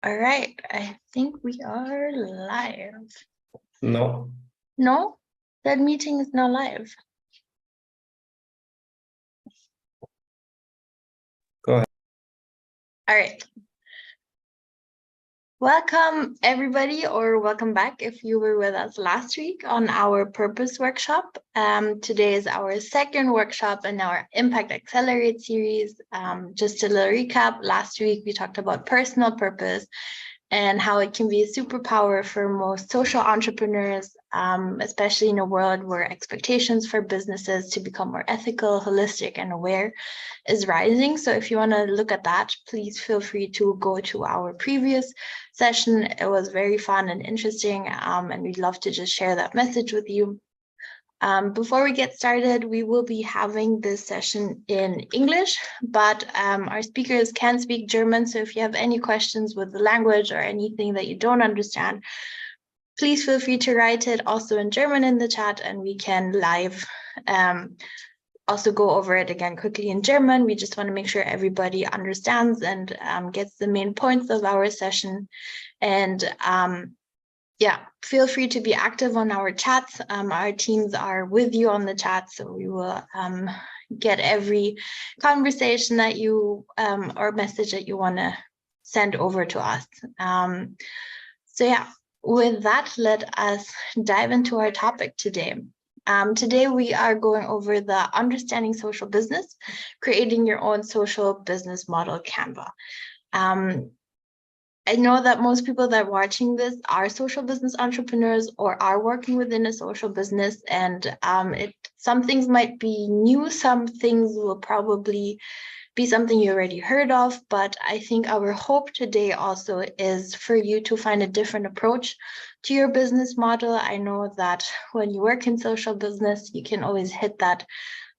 All right, I think we are live. No. No, that meeting is not live. Go ahead. All right. Welcome everybody, or welcome back if you were with us last week on our purpose workshop. Today is our second workshop in our Impact Accelerate series. Just a little recap, last week we talked about personal purpose and how it can be a superpower for most social entrepreneurs, especially in a world where expectations for businesses to become more ethical, holistic, and aware is rising. So if you want to look at that, please feel free to go to our previous session. It was very fun and interesting, and we'd love to just share that message with you. Before we get started, we will be having this session in English, but our speakers can speak German. So if you have any questions with the language or anything that you don't understand, please feel free to write it also in German in the chat, and we can live also go over it again quickly in German. We just want to make sure everybody understands and gets the main points of our session. And yeah, feel free to be active on our chats. Our teams are with you on the chat, so we will get every conversation that you or message that you want to send over to us. So yeah, with that, let us dive into our topic today. Today we are going over the Understanding Social Business, Creating Your Own Social Business Model Canva. I know that most people that are watching this are social business entrepreneurs or are working within a social business, and some things might be new, some things will probably be something you already heard of, but I think our hope today also is for you to find a different approach to your business model. I know that when you work in social business, you can always hit that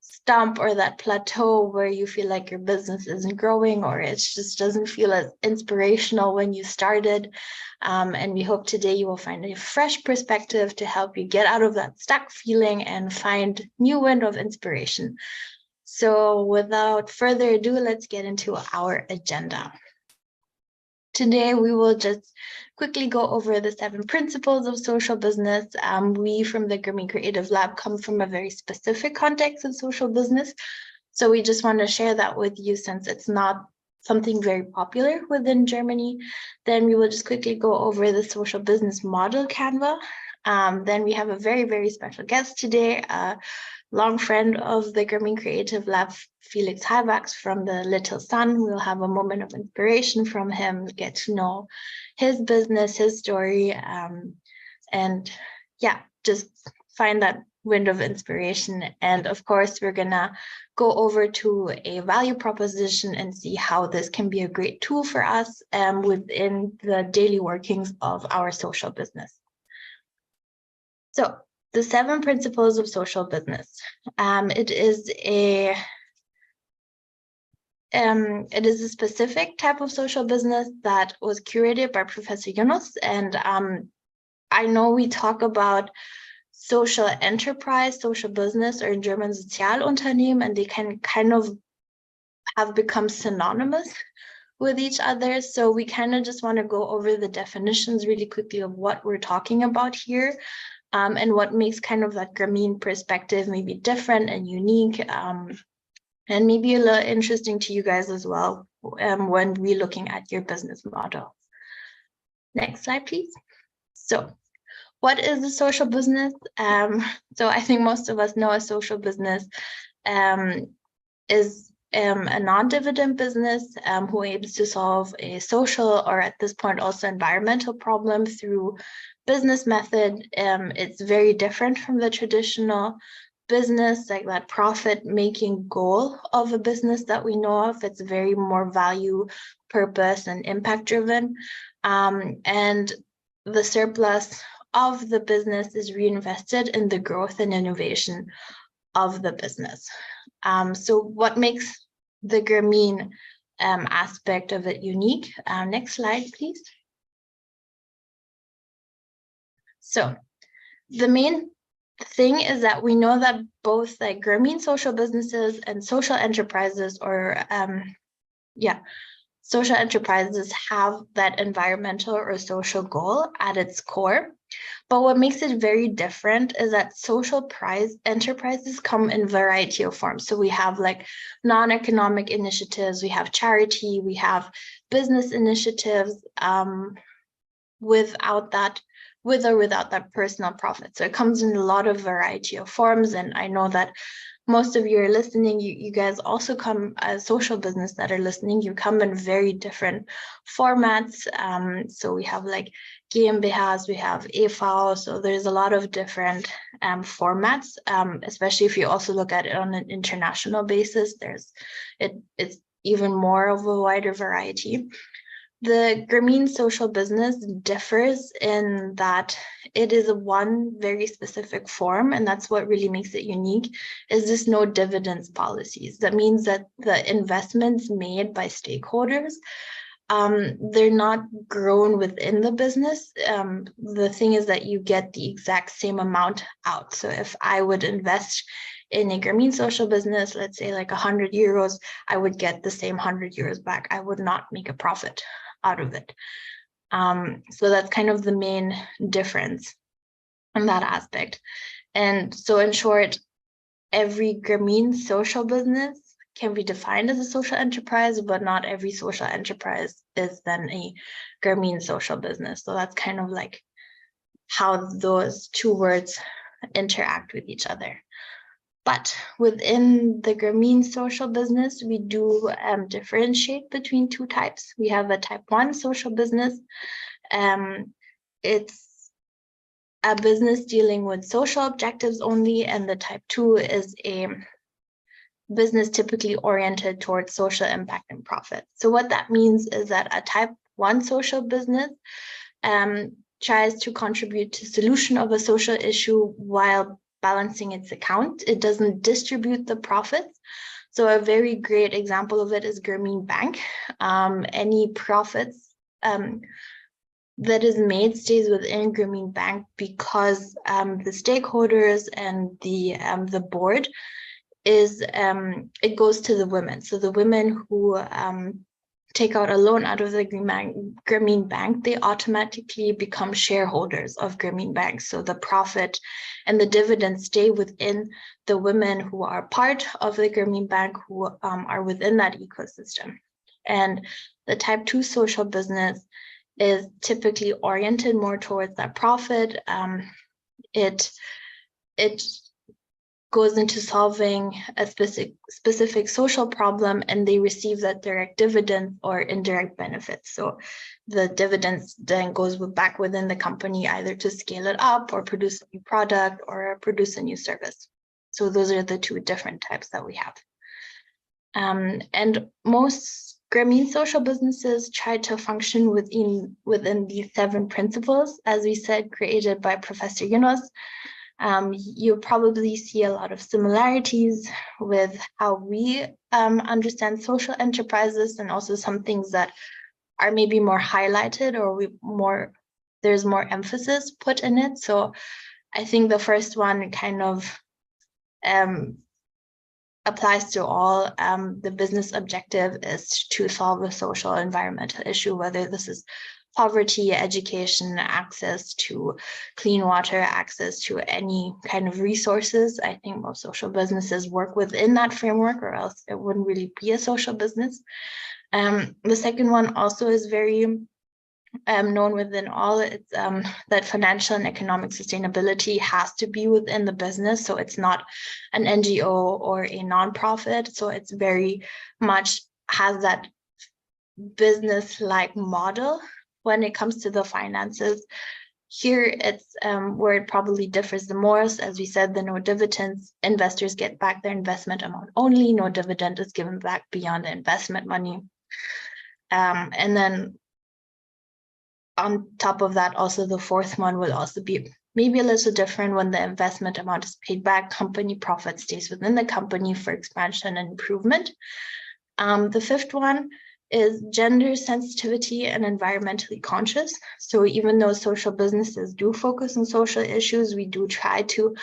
stump or that plateau where you feel like your business isn't growing, or it just doesn't feel as inspirational when you started. And we hope today you will find a fresh perspective to help you get out of that stuck feeling and find new wind of inspiration. So without further ado, let's get into our agenda. Today, we will just quickly go over the 7 principles of social business. We from the Grameen Creative Lab come from a very specific context of social business. So we just want to share that with you since it's not something very popular within Germany. Then we will just quickly go over the social business model Canva. Then we have a very, very special guest today, long friend of the Grameen Creative Lab, Felix Hallwachs from the Little Sun. We'll have a moment of inspiration from him, get to know his business, his story, and yeah, just find that wind of inspiration. And of course, we're gonna go over to a value proposition and see how this can be a great tool for us within the daily workings of our social business. So, the 7 principles of social business. It is a specific type of social business that was curated by Professor Yunus. And I know we talk about social enterprise, social business, or in German Sozialunternehmen, and they can kind of have become synonymous with each other. So we kind of just want to go over the definitions really quickly of what we're talking about here. And what makes kind of that Grameen perspective maybe different and unique, and maybe a little interesting to you guys as well when we're looking at your business model. Next slide, please. So what is a social business? So I think most of us know a social business is a non-dividend business who aims to solve a social, or at this point also environmental problem through business method. It's very different from the traditional business, like that profit-making goal of a business that we know of. It's very more value, purpose, and impact-driven. And the surplus of the business is reinvested in the growth and innovation of the business. So what makes the Grameen aspect of it unique? Next slide, please. So the main thing is that we know that both like Grameen social businesses and social enterprises, or social enterprises have that environmental or social goal at its core. But what makes it very different is that social enterprises come in a variety of forms. So we have like non-economic initiatives, we have charity, we have business initiatives with or without that personal profit. So it comes in a lot of variety of forms. And I know that most of you are listening, you guys also come as social business that are listening, you come in very different formats. So we have like GmbHs, we have EV, so there's a lot of different formats, especially if you also look at it on an international basis, it's even more of a wider variety. The Grameen social business differs in that it is one very specific form, and that's what really makes it unique, is this no dividends policies. That means that the investments made by stakeholders, they're not grown within the business. The thing is that you get the exact same amount out. So if I would invest in a Grameen social business, let's say like 100 euros, I would get the same 100 euros back. I would not make a profit out of it. So that's kind of the main difference in that aspect. And so in short, every Grameen social business can be defined as a social enterprise, but not every social enterprise is then a Grameen social business. So that's kind of like how those two words interact with each other. But within the Grameen social business, we do differentiate between two types. We have a type 1 social business. It's a business dealing with social objectives only, and the type 2 is a business typically oriented towards social impact and profit. So what that means is that a type 1 social business tries to contribute to solution of a social issue while balancing its account. It doesn't distribute the profits. So a very great example of it is Grameen Bank. Any profits that is made stays within Grameen Bank because the stakeholders and the board is it goes to the women. So the women who take out a loan out of the Grameen Bank, they automatically become shareholders of Grameen Bank. So the profit and the dividends stay within the women who are part of the Grameen Bank, who are within that ecosystem. And the type 2 social business is typically oriented more towards that profit. It goes into solving a specific social problem, and they receive that direct dividend or indirect benefits. So the dividends then goes back within the company, either to scale it up or produce a new product or produce a new service. So those are the two different types that we have. And most Grameen social businesses try to function within these 7 principles, as we said, created by Professor Yunus. You'll probably see a lot of similarities with how we understand social enterprises, and also some things that are maybe more highlighted or there's more emphasis put in it. So I think the first one kind of applies to all. The business objective is to solve a social environmental issue, whether this is poverty, education, access to clean water, access to any kind of resources. I think most social businesses work within that framework, or else it wouldn't really be a social business. The second one also is very known within all. It's that financial and economic sustainability has to be within the business. So it's not an NGO or a nonprofit. So it's very much has that business-like model when it comes to the finances. Here, it's where it probably differs the most. As we said, the no dividends, investors get back their investment amount only. No dividend is given back beyond the investment money. And then on top of that, also the fourth one will also be maybe a little different. When the investment amount is paid back, company profit stays within the company for expansion and improvement. The fifth one is gender sensitivity and environmentally conscious. So even though social businesses do focus on social issues, we do try to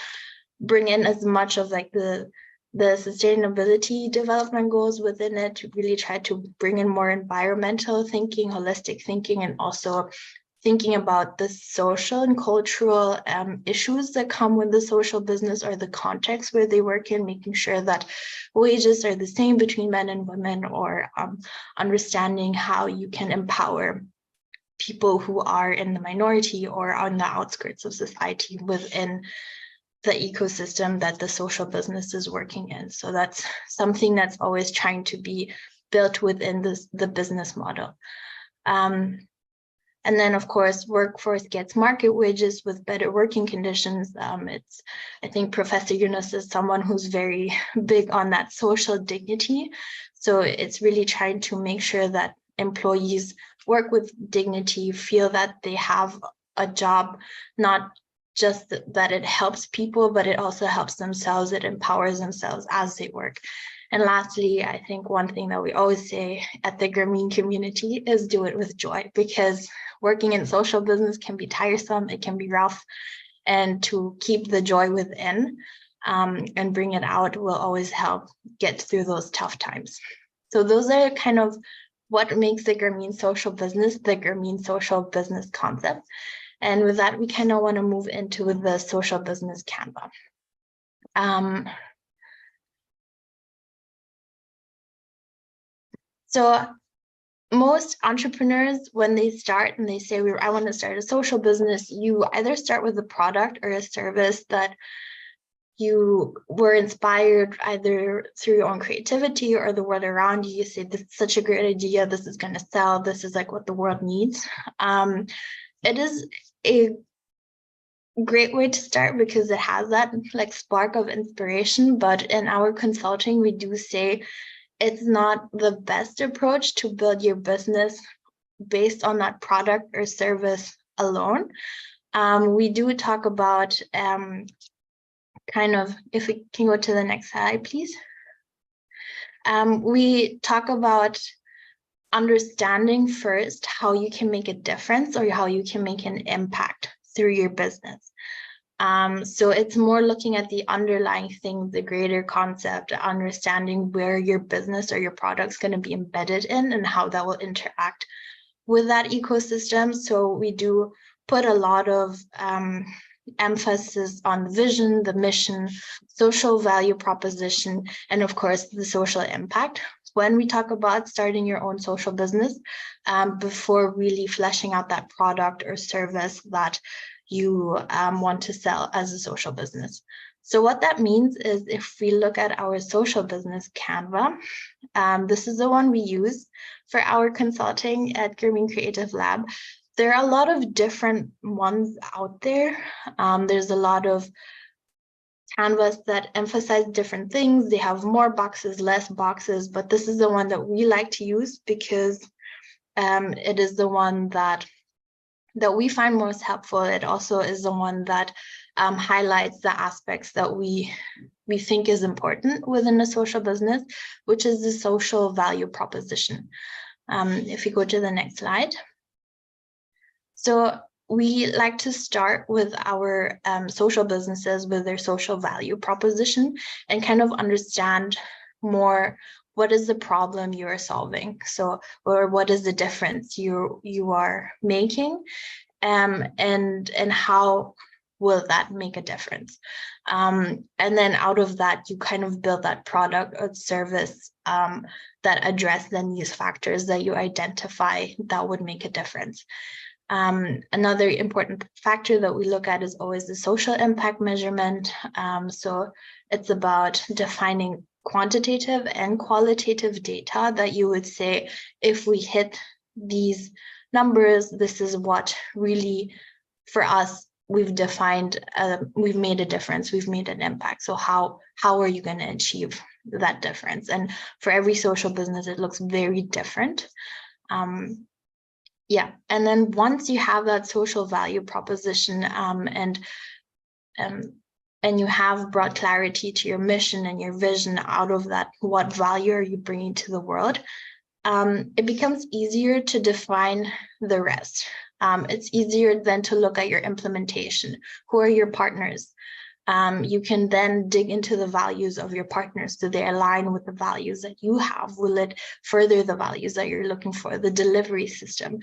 bring in as much of like the the sustainability development goals within it, to really try to bring in more environmental thinking, holistic thinking, and also thinking about the social and cultural issues that come with the social business or the context where they work in, making sure that wages are the same between men and women, or understanding how you can empower people who are in the minority or on the outskirts of society within the ecosystem that the social business is working in. So that's something that's always trying to be built within the business model. And then, of course, workforce gets market wages with better working conditions. I think Professor Yunus is someone who's very big on that social dignity. So it's really trying to make sure that employees work with dignity, feel that they have a job, not just that it helps people, but it also helps themselves, it empowers themselves as they work. And lastly, I think one thing that we always say at the Grameen community is do it with joy, because working in social business can be tiresome, it can be rough, and to keep the joy within and bring it out will always help get through those tough times. So those are kind of what makes the Grameen social business, the Grameen social business concept. And with that, we kind of want to move into the social business Canva. So most entrepreneurs, when they start and they say, I want to start a social business, you either start with a product or a service that you were inspired either through your own creativity or the world around you. You say, this is such a great idea, this is going to sell, this is like what the world needs. It is a great way to start because it has that like spark of inspiration. But in our consulting, we do say it's not the best approach to build your business based on that product or service alone. We do talk about kind of, if we can go to the next slide, please. We talk about understanding first how you can make a difference or how you can make an impact through your business. So it's more looking at the underlying thing, the greater concept, understanding where your business or your product's going to be embedded in and how that will interact with that ecosystem. So we do put a lot of emphasis on the vision, the mission, social value proposition, and of course, the social impact when we talk about starting your own social business, before really fleshing out that product or service that you want to sell as a social business. So what that means is if we look at our social business Canva, this is the one we use for our consulting at Grameen Creative Lab. There are a lot of different ones out there. There's a lot of canvas that emphasize different things. They have more boxes, less boxes, but this is the one that we like to use because it is the one that we find most helpful. It also is the one that highlights the aspects that we think is important within a social business, which is the social value proposition. If you go to the next slide. So we like to start with our social businesses with their social value proposition and kind of understand more what is the problem you are solving, so or what is the difference you are making, and how will that make a difference, and then out of that you kind of build that product or service that address then these factors that you identify that would make a difference. Another important factor that we look at is always the social impact measurement. So it's about defining quantitative and qualitative data that you would say, if we hit these numbers, this is what really, for us, we've defined, we've made a difference, we've made an impact. So how are you going to achieve that difference? And for every social business, it looks very different. Yeah, and then once you have that social value proposition and you have brought clarity to your mission and your vision out of that, what value are you bringing to the world, it becomes easier to define the rest. It's easier then to look at your implementation. Who are your partners? You can then dig into the values of your partners. Do they align with the values that you have? Will it further the values that you're looking for? The delivery system.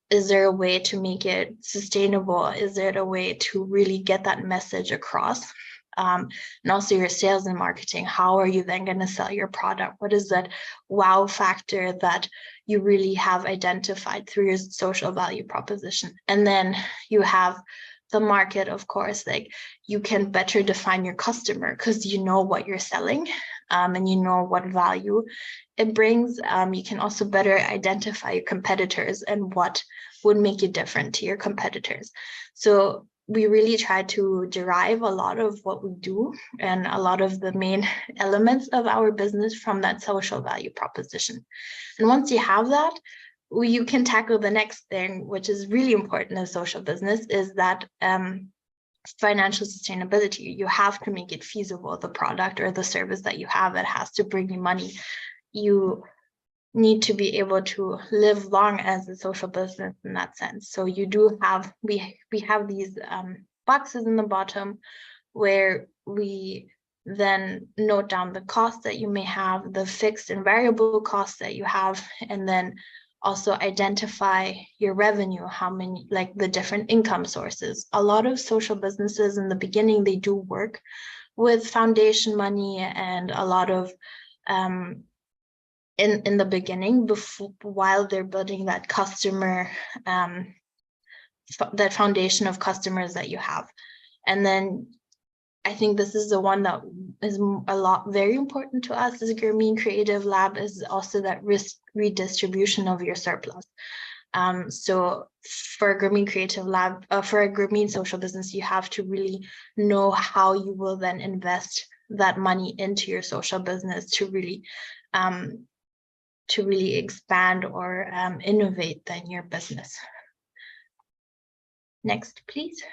Is there a way to make it sustainable? Is there a way to really get that message across? And also your sales and marketing. How are you then going to sell your product? What is that wow factor that you really have identified through your social value proposition? And then you have the market, of course, like you can better define your customer because you know what you're selling, and you know what value it brings. You can also better identify your competitors and what would make you different to your competitors. So we really try to derive a lot of what we do and a lot of the main elements of our business from that social value proposition. And once you have that, you can tackle the next thing, which is really important in social business, is that financial sustainability. You have to make it feasible, the product or the service that you have. It has to bring you money. You need to be able to live long as a social business in that sense. So you do have, we have these boxes in the bottom where we then note down the costs that you may have, the fixed and variable costs that you have, and then also identify your revenue, how many, like the different income sources. A lot of social businesses in the beginning, they do work with foundation money and a lot of in the beginning, before, while they're building that customer, that foundation of customers that you have. And then I think this is the one that is very important to us as a Grameen Creative Lab, is also that risk redistribution of your surplus. So for a Grameen Creative Lab, for a Grameen social business, you have to really know how you will then invest that money into your social business to really expand or innovate then your business. Next, please.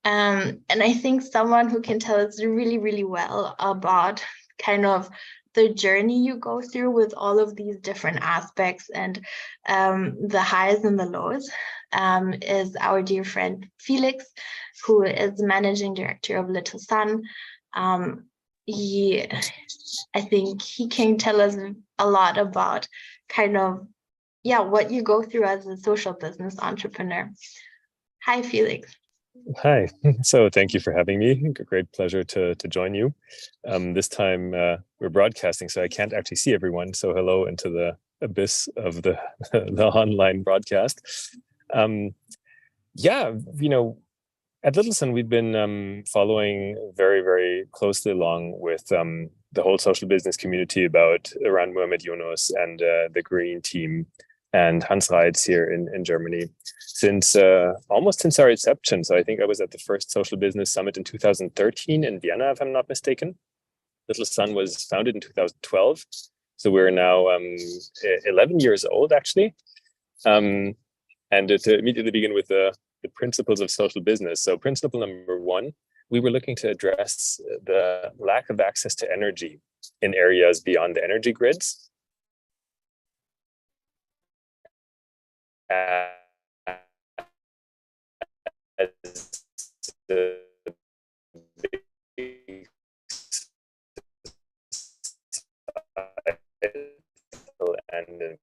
And I think someone who can tell us really, really well about kind of the journey you go through with all of these different aspects and the highs and the lows is our dear friend Felix, who is managing director of Little Sun. I think he can tell us a lot about kind of, what you go through as a social business entrepreneur. Hi, Felix. Hi. So thank you for having me. Great pleasure to join you. This time we're broadcasting, so I can't actually see everyone. So hello into the abyss of the online broadcast. At Little Sun, we've been following very, very closely along with the whole social business community around Mohamed Yunus and the Green team and Hans Reitz here in Germany almost since our inception. So I think I was at the first social business summit in 2013 in Vienna, if I'm not mistaken. Little Sun was founded in 2012. So we're now 11 years old, actually. And to immediately begin with the principles of social business. So principle number one, we were looking to address the lack of access to energy in areas beyond the energy grids. And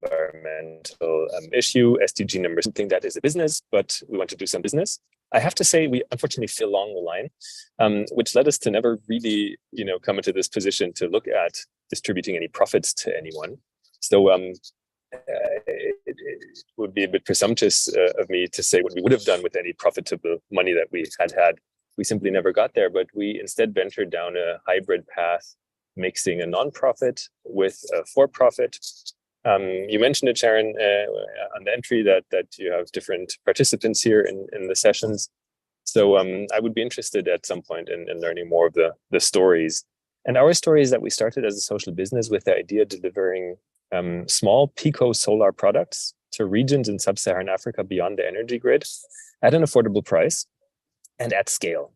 environmental issue, SDG number something that is a business, but we want to do some business. I have to say, we unfortunately fell along the line, which led us to never really, come into this position to look at distributing any profits to anyone. So it would be a bit presumptuous of me to say what we would have done with any profitable money that we had. We simply never got there, but we instead ventured down a hybrid path, mixing a non-profit with a for-profit. You mentioned it, Sharon, on the entry that you have different participants here in the sessions. So I would be interested at some point in learning more of the stories. And our story is that we started as a social business with the idea of delivering small pico solar products to regions in sub-Saharan Africa beyond the energy grid at an affordable price and at scale.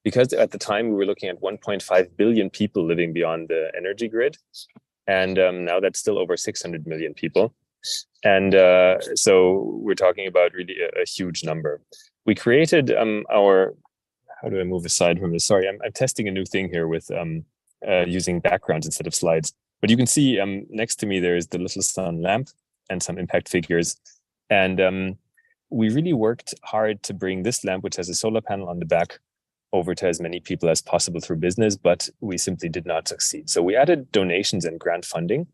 Because at the time we were looking at 1.5 billion people living beyond the energy grid. And now that's still over 600 million people. And so we're talking about really a huge number. We created our how do I move aside from this? Sorry, I'm testing a new thing here with using backgrounds instead of slides. But you can see next to me, there is the little sun lamp and some impact figures. And we really worked hard to bring this lamp, which has a solar panel on the back, over to as many people as possible through business, but we simply did not succeed. So we added donations and grant funding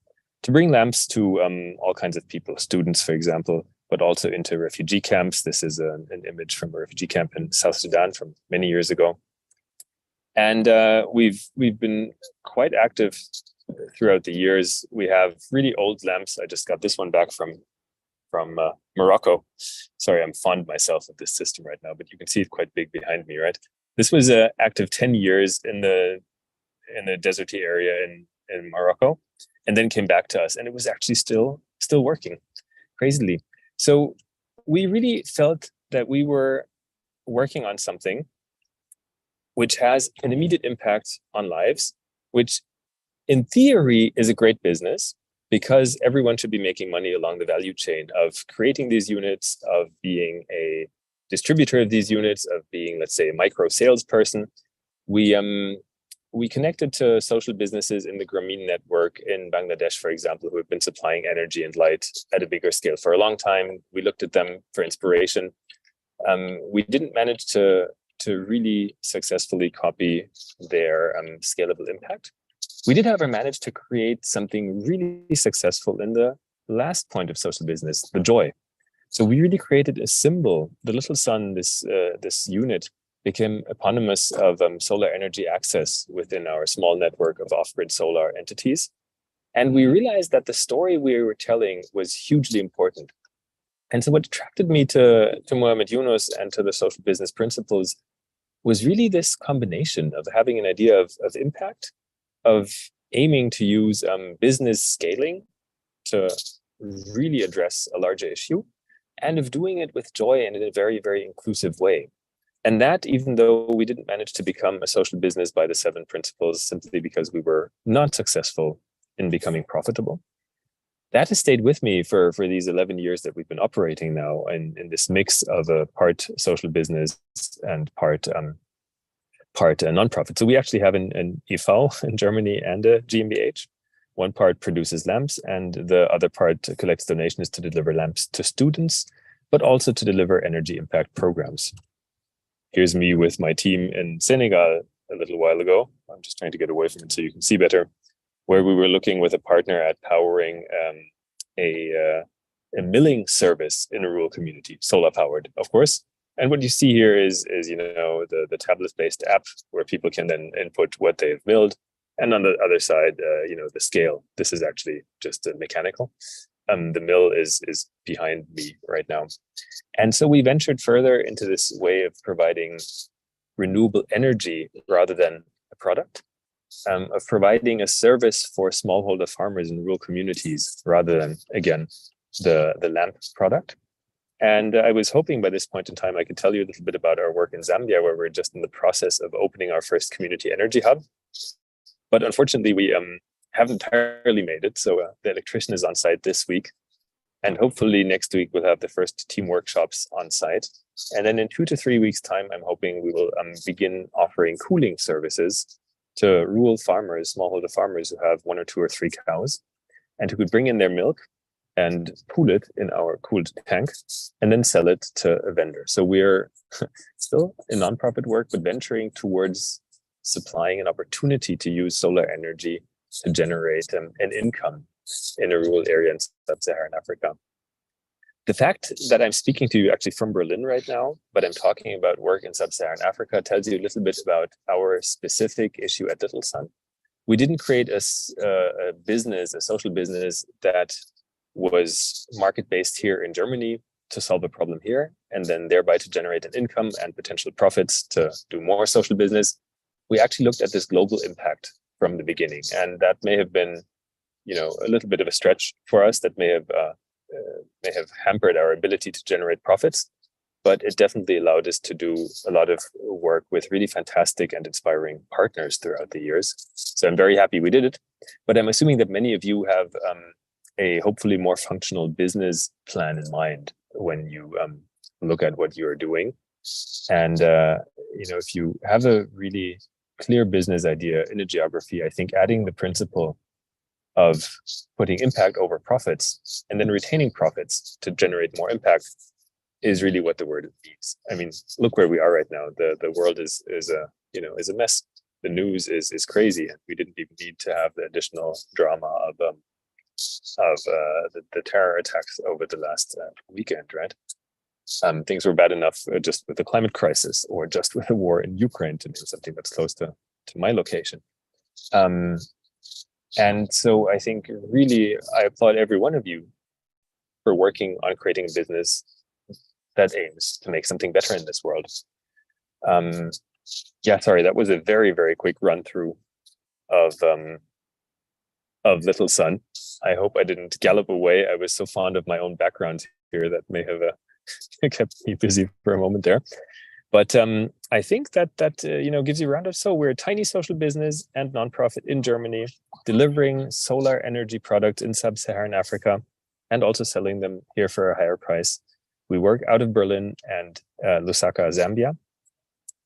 to bring lamps to all kinds of people, students, for example, but also into refugee camps. This is an image from a refugee camp in South Sudan from many years ago. And we've been quite active throughout the years. We have really old lamps. I just got this one back from Morocco. Sorry, I'm fond myself of this system right now, but you can see it quite big behind me, right? This was active 10 years in the deserty area in Morocco, and then came back to us, and it was actually still working, crazily. So we really felt that we were working on something which has an immediate impact on lives, which in theory is a great business, because everyone should be making money along the value chain of creating these units, of being a distributor of these units, of being, let's say, a micro salesperson. We connected to social businesses in the Grameen network in Bangladesh, for example, who have been supplying energy and light at a bigger scale for a long time. We looked at them for inspiration. We didn't manage to really successfully copy their scalable impact. We did, however, manage to create something really successful in the last point of social business, the joy. So we really created a symbol. The little sun, this unit, became eponymous of solar energy access within our small network of off-grid solar entities. And we realized that the story we were telling was hugely important. And so what attracted me to Mohamed Yunus and to the social business principles was really this combination of having an idea of impact, of aiming to use business scaling to really address a larger issue, and of doing it with joy and in a very, very inclusive way. And that, even though we didn't manage to become a social business by the 7 principles, simply because we were not successful in becoming profitable, that has stayed with me for these 11 years that we've been operating now in this mix of a part social business and part a nonprofit. So we actually have an e.V. in Germany and a GmbH. One part produces lamps, and the other part collects donations to deliver lamps to students, but also to deliver energy impact programs. Here's me with my team in Senegal a little while ago. I'm just trying to get away from it so you can see better, where we were looking with a partner at powering a milling service in a rural community, solar powered, of course. And what you see here is the tablet-based app where people can then input what they've milled. And on the other side, the scale. This is actually just mechanical. The mill is behind me right now. And so we ventured further into this way of providing renewable energy rather than a product, of providing a service for smallholder farmers in rural communities rather than, again, the lamp product. And I was hoping by this point in time, I could tell you a little bit about our work in Zambia, where we're just in the process of opening our first community energy hub. But unfortunately, we haven't entirely made it. So the electrician is on site this week. And hopefully next week, we'll have the first team workshops on site. And then in 2 to 3 weeks' time, I'm hoping we will begin offering cooling services to rural farmers, smallholder farmers who have 1 or 2 or 3 cows, and who could bring in their milk and pool it in our cooled tank and then sell it to a vendor. So we're still in nonprofit work, but venturing towards supplying an opportunity to use solar energy to generate an income in a rural area in sub-Saharan Africa. The fact that I'm speaking to you actually from Berlin right now, but I'm talking about work in sub-Saharan Africa, tells you a little bit about our specific issue at Little Sun. We didn't create a business, a social business that was market-based here in Germany to solve a problem here, and then thereby to generate an income and potential profits to do more social business. We actually looked at this global impact from the beginning, and that may have been, a little bit of a stretch for us. That may have hampered our ability to generate profits, but it definitely allowed us to do a lot of work with really fantastic and inspiring partners throughout the years. So I'm very happy we did it, but I'm assuming that many of you have a hopefully more functional business plan in mind when you look at what you're doing. And if you have a really clear business idea in a geography, I think adding the principle of putting impact over profits and then retaining profits to generate more impact is really what the word means. I mean, look where we are right now. The world is a mess. The news is crazy, and we didn't even need to have the additional drama of the terror attacks over the last weekend, right? Things were bad enough just with the climate crisis, or just with the war in Ukraine, to name something that's close to my location. And so I think really I applaud every one of you for working on creating a business that aims to make something better in this world. Yeah, sorry, that was a very, very quick run through of Little Sun. I hope I didn't gallop away. I was so fond of my own background here that may have kept me busy for a moment there. But I think that gives you a round of. So we're a tiny social business and nonprofit in Germany, delivering solar energy products in sub-Saharan Africa, and also selling them here for a higher price. We work out of Berlin and Lusaka, Zambia,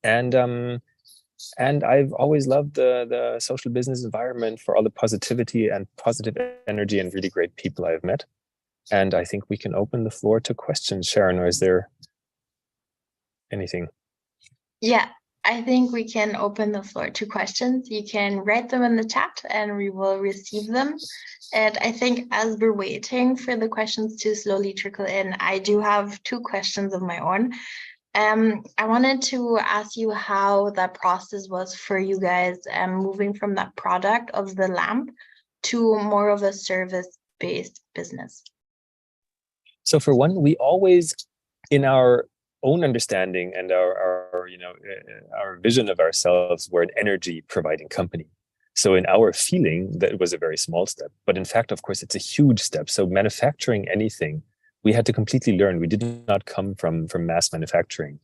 and I've always loved the social business environment for all the positivity and positive energy and really great people I've met. And I think we can open the floor to questions. Sharon, or is there anything? Yeah, I think we can open the floor to questions. You can write them in the chat and we will receive them. And I think as we're waiting for the questions to slowly trickle in, I do have 2 questions of my own. I wanted to ask you how that process was for you guys, moving from that product of the lamp to more of a service-based business. So for one, we always, in our own understanding and our vision of ourselves, we're an energy providing company. So in our feeling, that was a very small step. But in fact, of course, it's a huge step. So manufacturing anything, we had to completely learn. We did not come from mass manufacturing.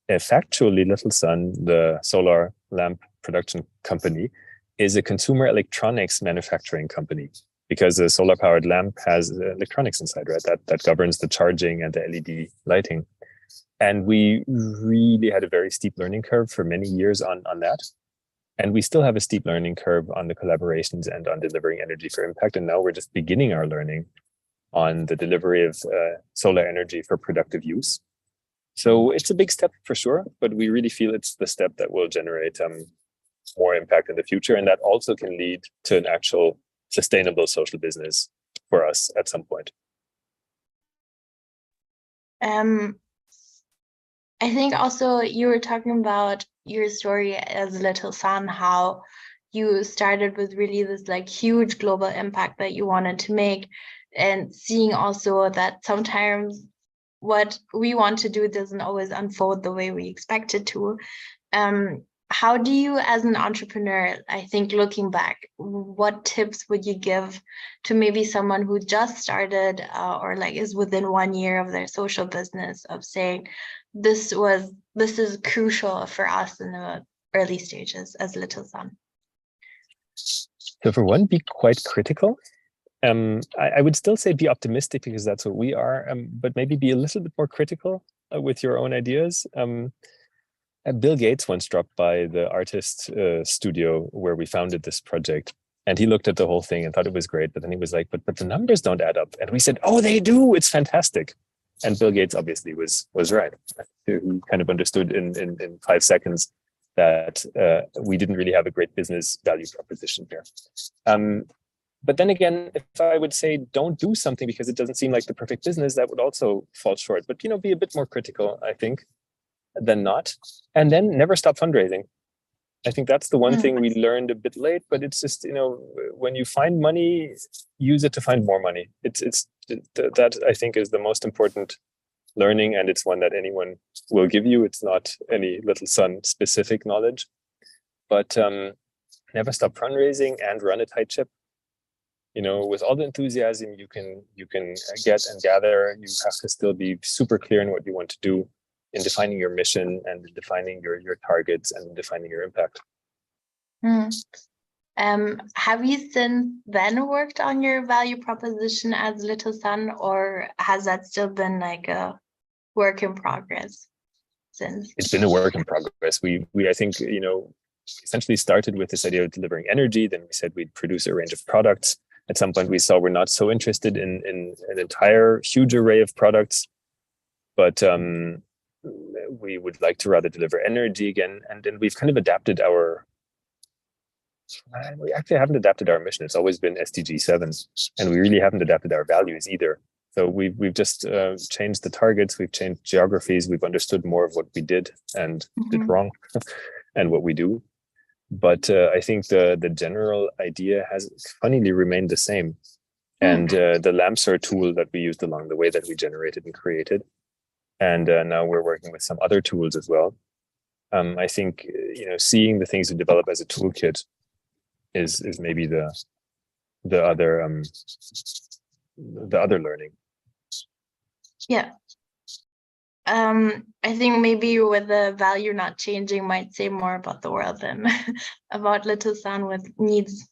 Factually, Little Sun, the solar lamp production company, is a consumer electronics manufacturing company, because a solar-powered lamp has electronics inside, right? That governs the charging and the LED lighting. And we really had a very steep learning curve for many years on that. And we still have a steep learning curve on the collaborations and on delivering energy for impact. And now we're just beginning our learning on the delivery of solar energy for productive use. So it's a big step for sure, but we really feel it's the step that will generate more impact in the future. And that also can lead to an actual sustainable social business for us at some point. I think also you were talking about your story as Little Sun, how you started with really this like huge global impact that you wanted to make, and seeing also that sometimes what we want to do doesn't always unfold the way we expect it to. How do you, as an entrepreneur, I think looking back, what tips would you give to maybe someone who just started or like is within 1 year of their social business, of saying, this is crucial for us in the early stages as Little Sun? So for one, be quite critical. I would still say be optimistic, because that's what we are, but maybe be a little bit more critical with your own ideas. Bill Gates once dropped by the artist studio where we founded this project, and he looked at the whole thing and thought it was great, but then he was like, but the numbers don't add up. And we said, oh, they do, it's fantastic. And Bill Gates obviously was right. He kind of understood in 5 seconds that we didn't really have a great business value proposition here. But then again, if I would say don't do something because it doesn't seem like the perfect business, that would also fall short. But, be a bit more critical, I think, than not. And then never stop fundraising. I think that's the one thing we learned a bit late, but it's just, when you find money, use it to find more money. That I think is the most important learning, and it's one that anyone will give you. It's not any Little Sun specific knowledge, but never stop fundraising and run a tight ship. With all the enthusiasm you can get and gather, you have to still be super clear in what you want to do, in defining your mission and defining your targets and defining your impact. Have you since then worked on your value proposition as Little Sun, or has that still been like a work in progress? since? It's been a work in progress. We I think, essentially started with this idea of delivering energy. Then we said we'd produce a range of products. At some point, we saw we're not so interested in an entire huge array of products, but we would like to rather deliver energy again. And then we've kind of adapted we actually haven't adapted our mission. It's always been SDG 7, and we really haven't adapted our values either. So we've just changed the targets, we've changed geographies, we've understood more of what we did and did wrong and what we do. But I think the general idea has funnily remained the same. And the lamps are a tool that we used along the way that we generated and created. And now we're working with some other tools as well. I think, seeing the things we develop as a toolkit is maybe the other learning. Yeah. I think maybe with the value not changing might say more about the world than about Little Sun with needs.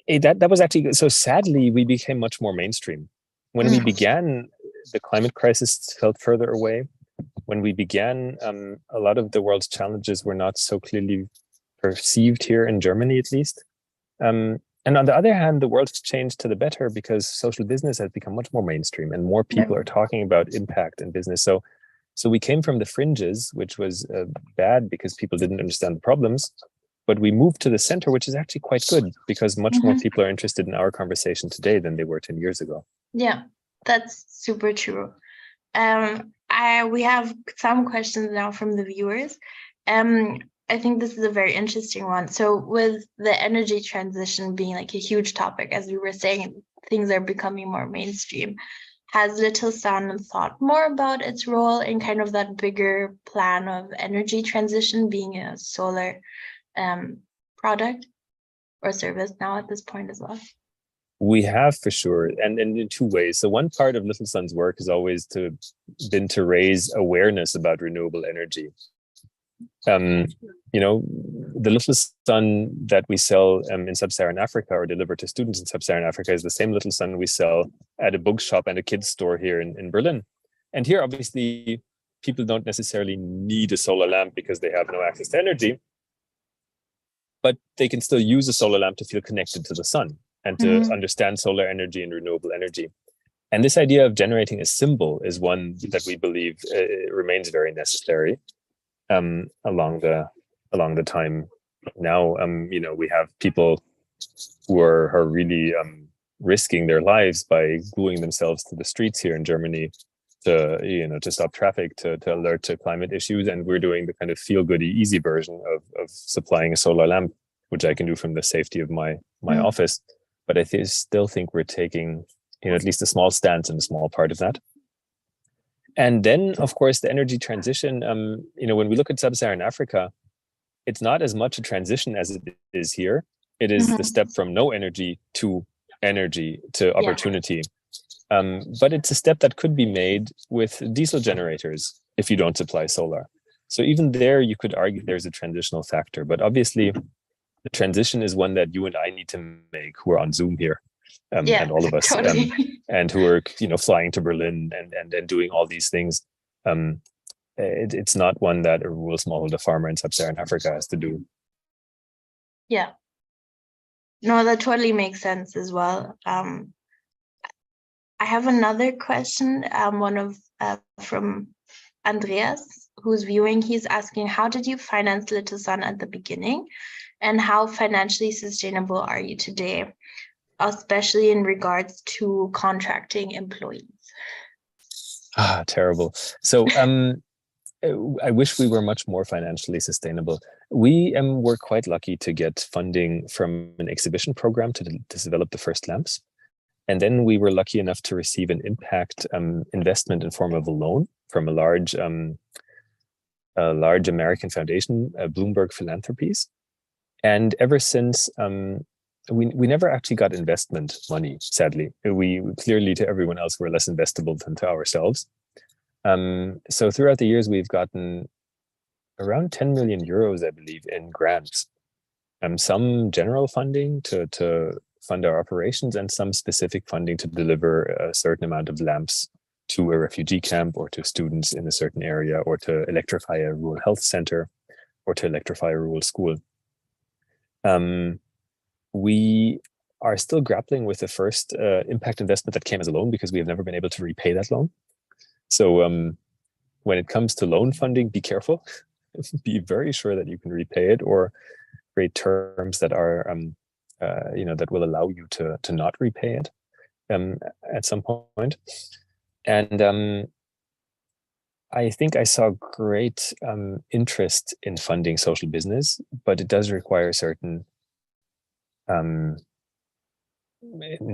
That was actually, so sadly, we became much more mainstream. When we began, the climate crisis felt further away. When we began, a lot of the world's challenges were not so clearly perceived here in Germany, at least. And on the other hand, the world has changed to the better because social business has become much more mainstream and more people are talking about impact in business. So we came from the fringes, which was bad because people didn't understand the problems, but we moved to the center, which is actually quite good because much more people are interested in our conversation today than they were 10 years ago. Yeah, that's super true. We have some questions now from the viewers. I think this is a very interesting one. So with the energy transition being like a huge topic, as we were saying, things are becoming more mainstream. Has Little Sun thought more about its role in kind of that bigger plan of energy transition being a solar product or service now at this point as well? We have, for sure, and in two ways. So one part of Little Sun's work has always been to raise awareness about renewable energy. The Little Sun that we sell in Sub-Saharan Africa or deliver to students in Sub-Saharan Africa is the same Little Sun we sell at a bookshop and a kids store here in Berlin. And here, obviously, people don't necessarily need a solar lamp because they have no access to energy, but they can still use a solar lamp to feel connected to the sun and to understand solar energy and renewable energy. And this idea of generating a symbol is one that we believe remains very necessary along the time now. We have people who are really risking their lives by gluing themselves to the streets here in Germany to stop traffic, to alert to climate issues. And we're doing the kind of feel-goody, easy version of supplying a solar lamp, which I can do from the safety of my office. But I still think we're taking at least a small stance and a small part of that. And then, of course, the energy transition, when we look at Sub-Saharan Africa, it's not as much a transition as it is here. It is the step from no energy to opportunity. But it's a step that could be made with diesel generators if you don't supply solar. So even there, you could argue there's a transitional factor. But obviously, the transition is one that you and I need to make who are on Zoom here. And all of us, totally. And who are flying to Berlin and doing all these things. It's not one that a rural smallholder farmer in Sub-Saharan Africa has to do. Yeah, no, that totally makes sense as well. I have another question. From Andreas, who's viewing. He's asking, how did you finance Little Sun at the beginning, and how financially sustainable are you today, especially in regards to contracting employees? Terrible. So I wish we were much more financially sustainable. We were quite lucky to get funding from an exhibition program to develop the first lamps. And then we were lucky enough to receive an impact investment in form of a loan from a large American foundation, Bloomberg Philanthropies. And ever since, we never actually got investment money, sadly. We clearly, to everyone else, were less investable than to ourselves. So throughout the years, we've gotten around 10 million euros, I believe, in grants. Some general funding to fund our operations, and some specific funding to deliver a certain amount of lamps to a refugee camp or to students in a certain area, or to electrify a rural health center, or to electrify a rural school. We are still grappling with the first impact investment that came as a loan, because we have never been able to repay that loan. So when it comes to loan funding, be careful. Be very sure that you can repay it, or create terms that are that will allow you to not repay it at some point. And I think I saw great interest in funding social business, but it does require certain, in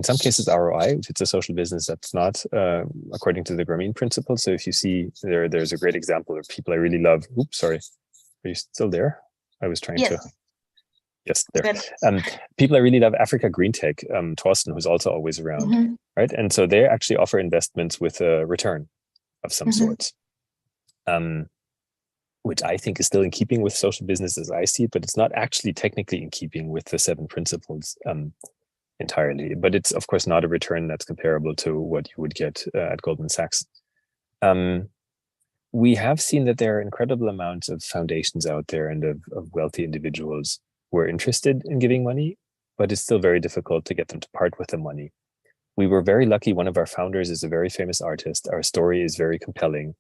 some cases, ROI. If it's a social business that's not according to the Grameen principle. So if you see there's a great example of people I really love. Oops, sorry. Are you still there? I was trying to. Yes, there. People I really love, Africa Green Tech, Thorsten, who's also always around, right? And so they actually offer investments with a return of some sorts, which I think is still in keeping with social business as I see it, but it's not actually technically in keeping with the 7 principles entirely. But it's, of course, not a return that's comparable to what you would get at Goldman Sachs. We have seen that there are incredible amounts of foundations out there and of wealthy individuals who are interested in giving money, but it's still very difficult to get them to part with the money. We were very lucky. One of our founders is a very famous artist. Our story is very compelling.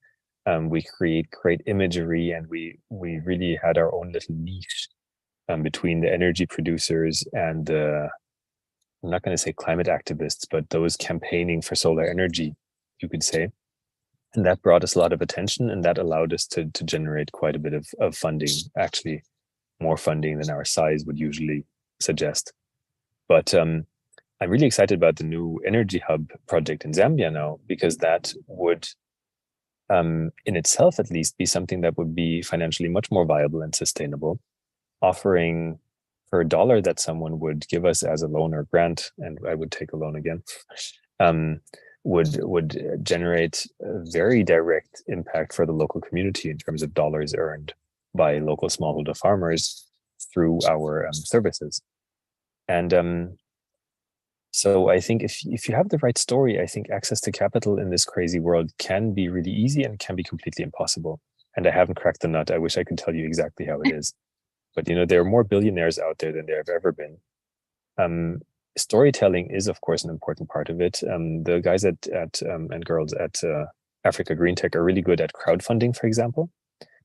We create great imagery, and we really had our own little niche between the energy producers and the, I'm not going to say climate activists, but those campaigning for solar energy, you could say. And that brought us a lot of attention, and that allowed us to generate quite a bit of funding, actually more funding than our size would usually suggest. But I'm really excited about the new energy hub project in Zambia now, because that would, in itself at least, be something that would be financially much more viable and sustainable, offering for $1 that someone would give us as a loan or grant, and I would take a loan again, would generate a very direct impact for the local community in terms of dollars earned by local smallholder farmers through our services. And so I think if you have the right story, I think access to capital in this crazy world can be really easy and can be completely impossible. And I haven't cracked the nut. I wish I could tell you exactly how it is. But there are more billionaires out there than there have ever been. Storytelling is, of course, an important part of it. The guys and girls at Africa Green Tech are really good at crowdfunding, for example.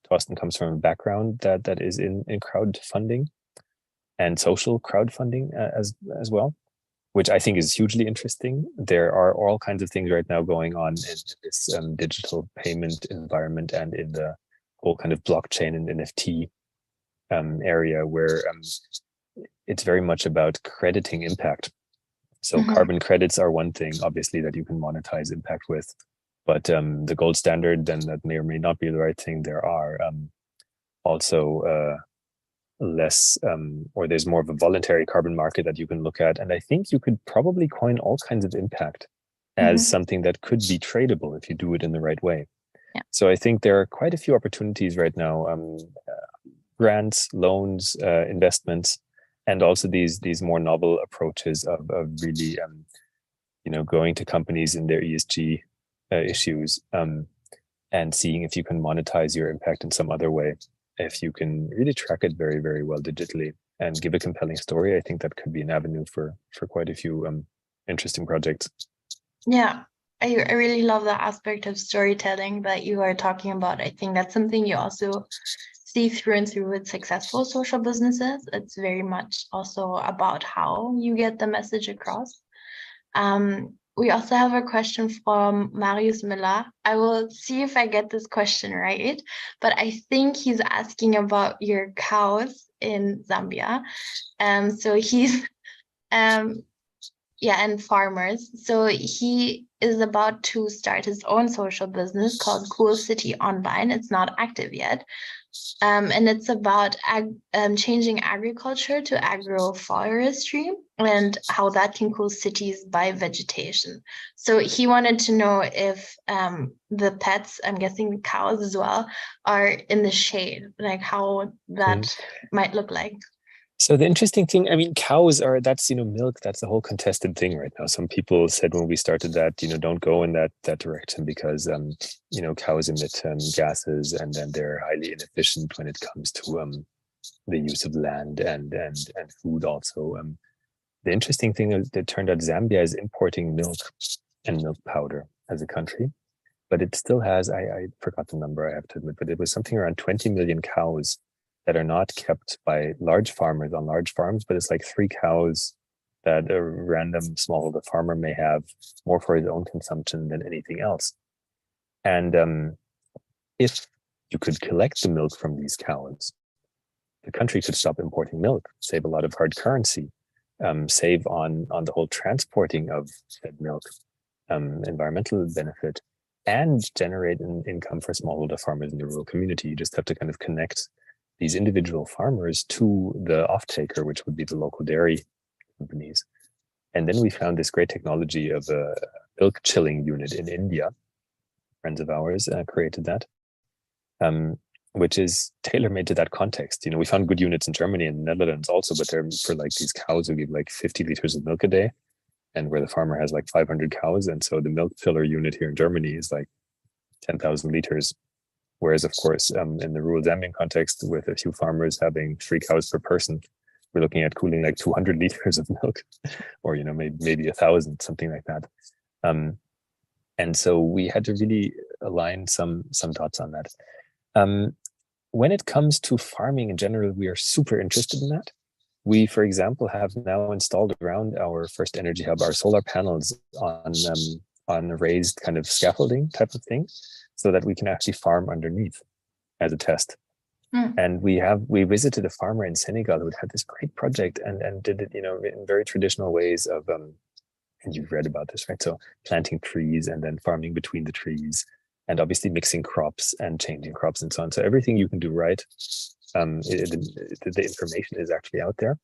Thorsten comes from a background that is in crowdfunding and social crowdfunding as well, which I think is hugely interesting. There are all kinds of things right now going on in this digital payment environment and in the whole kind of blockchain and NFT area where it's very much about crediting impact. So carbon credits are one thing, obviously, that you can monetize impact with. But the gold standard, then that may or may not be the right thing. There are also less, or there's more of a voluntary carbon market that you can look at. And I think you could probably coin all kinds of impact as something that could be tradable if you do it in the right way. Yeah. So I think there are quite a few opportunities right now, grants, loans, investments, and also these more novel approaches of really, going to companies in their ESG issues and seeing if you can monetize your impact in some other way. If you can really track it very, very well digitally and give a compelling story, I think that could be an avenue for quite a few interesting projects. Yeah, I really love the aspect of storytelling that you are talking about. I think that's something you also see through and through with successful social businesses. It's very much also about how you get the message across. We also have a question from Marius Miller. I will see if I get this question right, but I think he's asking about your cows in Zambia. So he's, and farmers. So he is about to start his own social business called Cool City Online. It's not active yet. And it's about changing agriculture to agroforestry and how that can cool cities by vegetation. So he wanted to know if the pets, I'm guessing the cows as well, are in the shade, like how that might look like. So the interesting thing, I mean, cows are, that's, milk, that's the whole contested thing right now. Some people said when we started that, don't go in that direction because, cows emit gases, and then they're highly inefficient when it comes to the use of land and food also. The interesting thing is that it turned out Zambia is importing milk and milk powder as a country, but it still has, I forgot the number, I have to admit, but it was something around 20 million cows that are not kept by large farmers on large farms, but it's like 3 cows that a random smallholder farmer may have, more for his own consumption than anything else. And if you could collect the milk from these cows, the country could stop importing milk, save a lot of hard currency, save on the whole transporting of said milk, environmental benefit, and generate an income for smallholder farmers in the rural community. You just have to kind of connect these individual farmers to the off-taker, which would be the local dairy companies. And then we found this great technology of a milk chilling unit in India. Friends of ours created that, which is tailor-made to that context. We found good units in Germany and the Netherlands also, but they're for like these cows who give like 50 liters of milk a day, and where the farmer has like 500 cows. And so the milk filler unit here in Germany is like 10,000 liters. Whereas, of course, in the rural Zambian context, with a few farmers having 3 cows per person, we're looking at cooling like 200 liters of milk, or maybe 1,000, something like that. And so we had to really align some dots on that. When it comes to farming in general, we are super interested in that. We, for example, have now installed around our first energy hub our solar panels on raised kind of scaffolding type of thing, so that we can actually farm underneath as a test. And we visited a farmer in Senegal who had this great project and did it, in very traditional ways of, and you've read about this, right? So planting trees and then farming between the trees, and obviously mixing crops and changing crops and so on. So everything you can do right, the information is actually out there.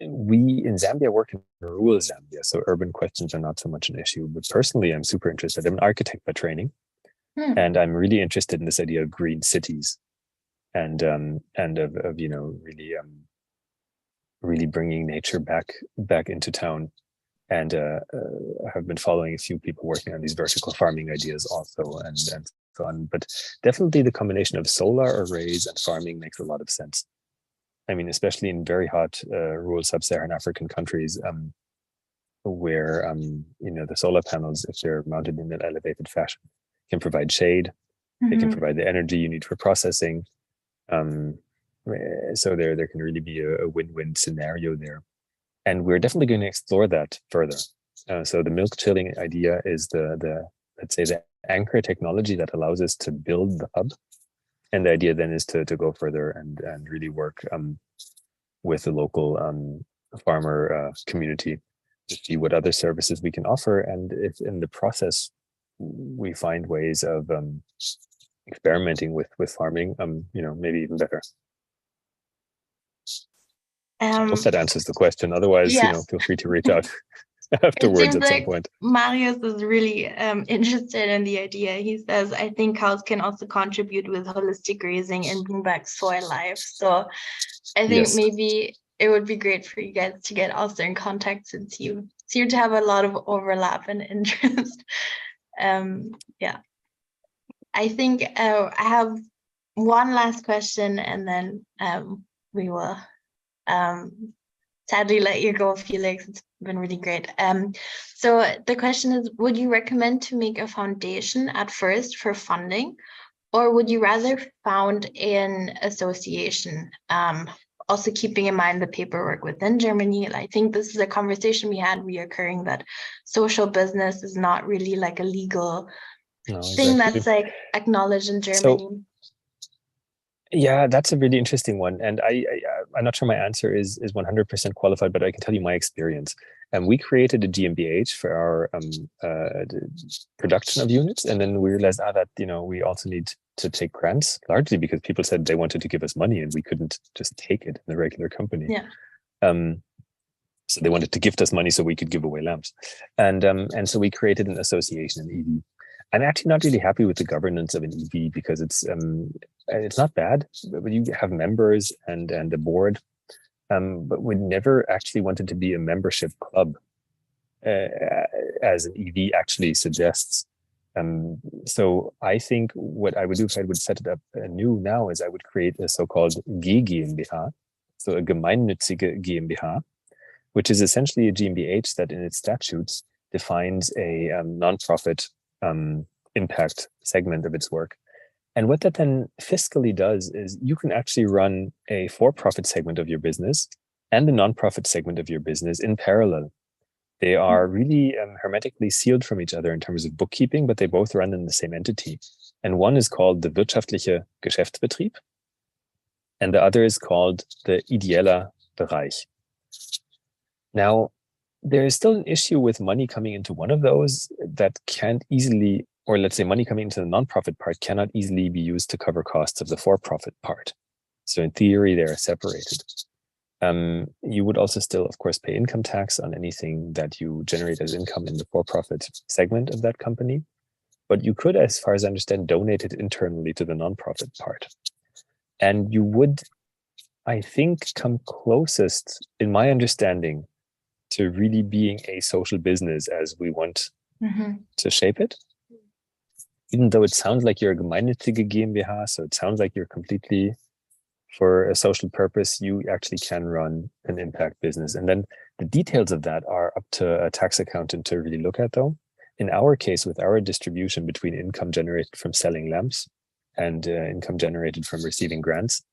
We in Zambia work in rural Zambia, so urban questions are not so much an issue. But personally, I'm super interested. I'm an architect by training, and I'm really interested in this idea of green cities, and of really bringing nature back into town. And I have been following a few people working on these vertical farming ideas also, and so on. But definitely the combination of solar arrays and farming makes a lot of sense. I mean, especially in very hot rural sub-Saharan African countries, where the solar panels, if they're mounted in an elevated fashion, can provide shade. They can provide the energy you need for processing. So there can really be a win-win scenario there. And we're definitely going to explore that further. So the milk chilling idea is the let's say the anchor technology that allows us to build the hub. And the idea then is to go further and really work with the local farmer community to see what other services we can offer. And if in the process we find ways of experimenting with farming, maybe even better. I hope that answers the question. Otherwise, feel free to reach out afterwards at some point. Marius is really interested in the idea. He says, I think cows can also contribute with holistic grazing and bring back soil life. So I think maybe it would be great for you guys to get also in contact, since you seem to have a lot of overlap and interest. I think I have one last question, and then we will sadly let you go, Felix. It's been really great. So the question is, would you recommend to make a foundation at first for funding, or would you rather found an association? Also keeping in mind the paperwork within Germany. I think this is a conversation we had reoccurring, that social business is not really like a legal thing that's like acknowledged in Germany. Yeah, that's a really interesting one. And I'm not sure my answer is 100% qualified, but I can tell you my experience. We created a GmbH for our production of units. And then we realized that, we also need to take grants, largely because people said they wanted to give us money and we couldn't just take it in a regular company. Yeah. So they wanted to gift us money so we could give away lamps. And so we created an association, an EV. I'm actually not really happy with the governance of an EV because it's not bad, but you have members and a board, but we never actually wanted to be a membership club, as an EV actually suggests. So I think what I would do if I would set it up anew now is I would create a so-called GmbH, so a gemeinnützige GmbH, which is essentially a GmbH that in its statutes defines a non-profit impact segment of its work. And what that then fiscally does is you can actually run a for-profit segment of your business and the non-profit segment of your business in parallel. They are really hermetically sealed from each other in terms of bookkeeping, but they both run in the same entity. And one is called the wirtschaftliche Geschäftsbetrieb, and the other is called the ideeller Bereich. Now, there is still an issue with money coming into one of those that can't easily, or let's say money coming into the nonprofit part cannot easily be used to cover costs of the for-profit part. So in theory, they are separated. You would also still, of course, pay income tax on anything that you generate as income in the for-profit segment of that company. But you could, as far as I understand, donate it internally to the nonprofit part. And you would, I think, come closest, in my understanding, to really being a social business as we want to shape it. Even though it sounds like you're a gemeinnützige GmbH, so it sounds like you're completely for a social purpose, you actually can run an impact business. And then the details of that are up to a tax accountant to really look at, though. In our case, with our distribution between income generated from selling lamps and income generated from receiving grants,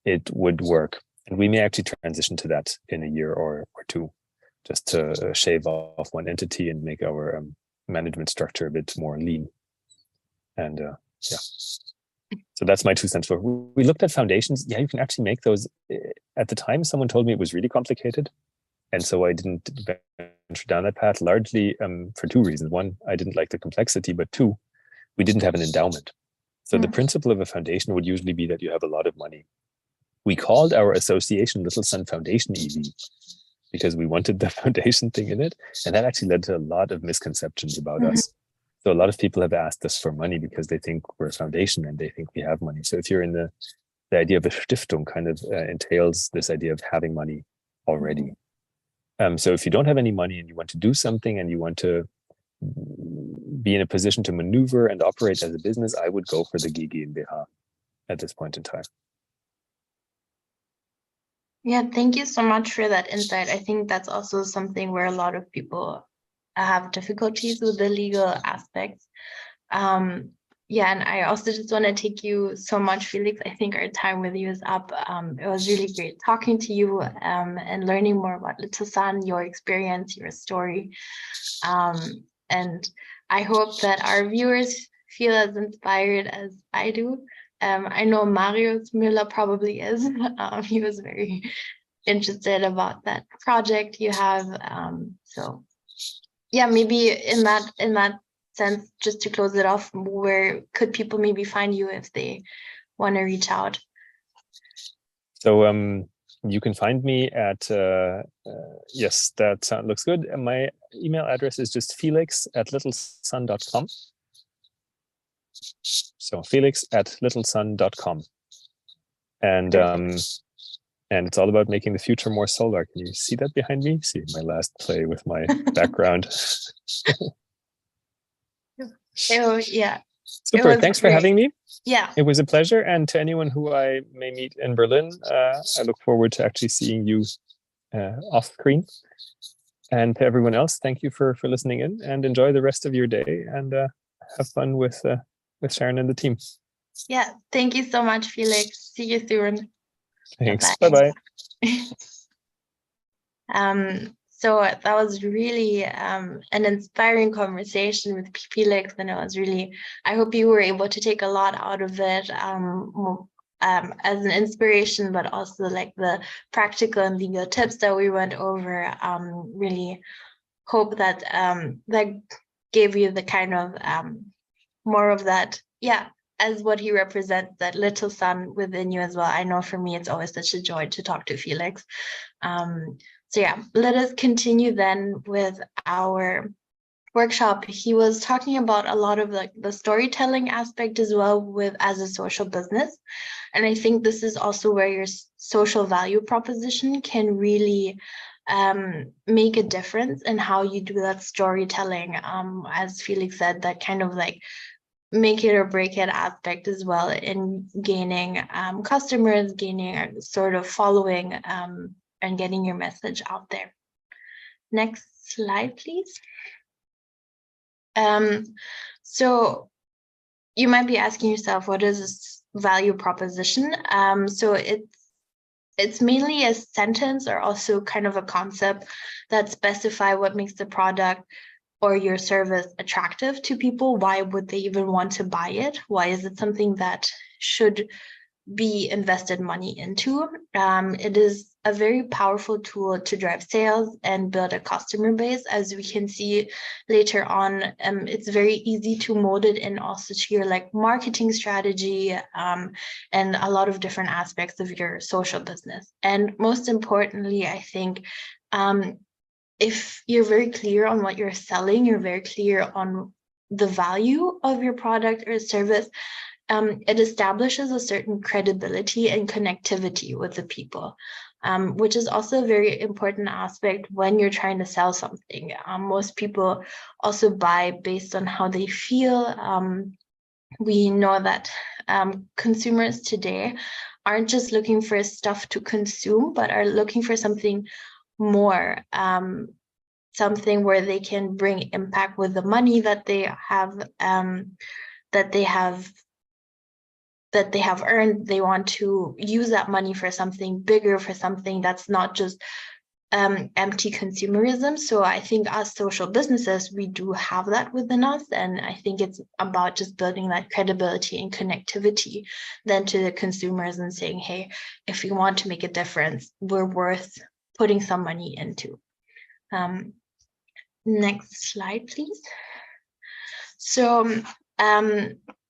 it would work. And we may actually transition to that in a year or two, just to shave off one entity and make our management structure a bit more lean. And yeah. So that's my 2 cents for. We looked at foundations. Yeah, you can actually make those. At the time, someone told me it was really complicated. And so I didn't venture down that path, largely for 2 reasons. 1, I didn't like the complexity, but 2, we didn't have an endowment. So the principle of a foundation would usually be that you have a lot of money. We called our association Little Sun Foundation EV because we wanted the foundation thing in it. And that actually led to a lot of misconceptions about us. So a lot of people have asked us for money because they think we're a foundation and they think we have money. So if you're in the idea of a Stiftung kind of entails this idea of having money already. So if you don't have any money and you want to do something and you want to be in a position to maneuver and operate as a business, I would go for the GmbH at this point in time. Yeah, thank you so much for that insight. I think that's also something where a lot of people have difficulties with the legal aspects. Yeah, and I also just want to thank you so much, Felix. I think our time with you is up. It was really great talking to you and learning more about Little Sun, your experience, your story. And I hope that our viewers feel as inspired as I do. I know Marius Müller probably is. He was very interested about that project you have. So yeah, maybe in that sense, just to close it off, where could people maybe find you if they want to reach out? So you can find me at, yes, that looks good. And my email address is just felix@littlesun.com. So felix@littlesun.com. And it's all about making the future more solar. Can you see that behind me? See my last play with my background. Oh, yeah. Super. Thanks for having me. Yeah. It was a pleasure. And to anyone who I may meet in Berlin, I look forward to actually seeing you off screen. And to everyone else, thank you for listening in and enjoy the rest of your day and have fun with Sharon and the team. Yeah. Thank you so much, Felix. See you soon. Thanks. Bye-bye. So that was really an inspiring conversation with Felix, and it was really, I hope you were able to take a lot out of it as an inspiration, but also like the practical and legal tips that we went over. Really hope that that gave you the kind of more of that, yeah, as what he represents, that little sun within you as well. I know for me, it's always such a joy to talk to Felix. So yeah, let us continue then with our workshop, he was talking about a lot of like the storytelling aspect as well with as a social business. And I think this is also where your social value proposition can really make a difference in how you do that storytelling. As Felix said, that kind of like make it or break it aspect as well in gaining customers, gaining a sort of following, and getting your message out there. Next slide, please. So you might be asking yourself, what is this value proposition? So it's mainly a sentence or also kind of a concept that specify what makes the product or your service attractive to people. Why would they even want to buy it? Why is it something that should be invested money into? It is a very powerful tool to drive sales and build a customer base. As we can see later on, it's very easy to mold it in also to your like marketing strategy, and a lot of different aspects of your social business. And most importantly, I think, if you're very clear on what you're selling, you're very clear on the value of your product or service, it establishes a certain credibility and connectivity with the people, which is also a very important aspect when you're trying to sell something. Most people also buy based on how they feel. We know that consumers today aren't just looking for stuff to consume, but are looking for something more, something where they can bring impact with the money that they have, that they have earned. They want to use that money for something bigger, for something that's not just empty consumerism. So I think as social businesses, we do have that within us. And I think it's about just building that credibility and connectivity then to the consumers and saying, hey, if you want to make a difference, we're worth putting some money into. Next slide, please. So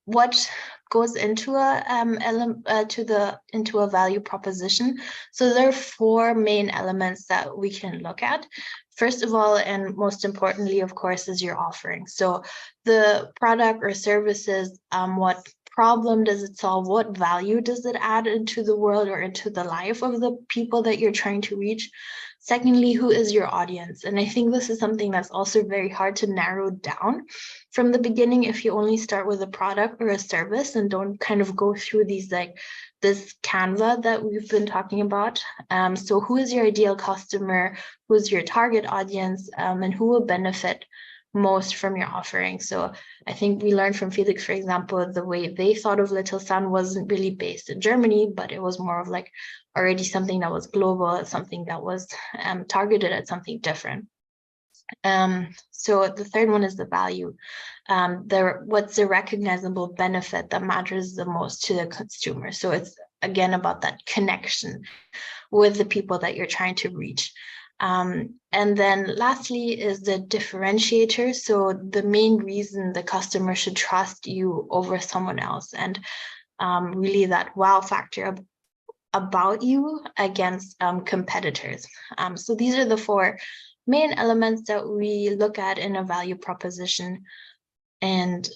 what goes into a value proposition? So there are 4 main elements that we can look at. First of all, and most importantly, of course, is your offering. So the product or services, what problem does it solve? What value does it add into the world or into the life of the people that you're trying to reach? Secondly, who is your audience? And I think this is something that's also very hard to narrow down from the beginning if you only start with a product or a service and don't kind of go through these like this Canva that we've been talking about. So who is your ideal customer? Who's your target audience? And who will benefit most from your offering? So I think we learned from Felix, for example, the way they thought of Little Sun wasn't really based in Germany, but it was more of like already something that was global, something that was targeted at something different. So the third one is the value. What's the recognizable benefit that matters the most to the consumer? So it's again about that connection with the people that you're trying to reach. And then lastly is the differentiator. So the main reason the customer should trust you over someone else, and really that wow factor about you against competitors. So these are the 4 main elements that we look at in a value proposition. And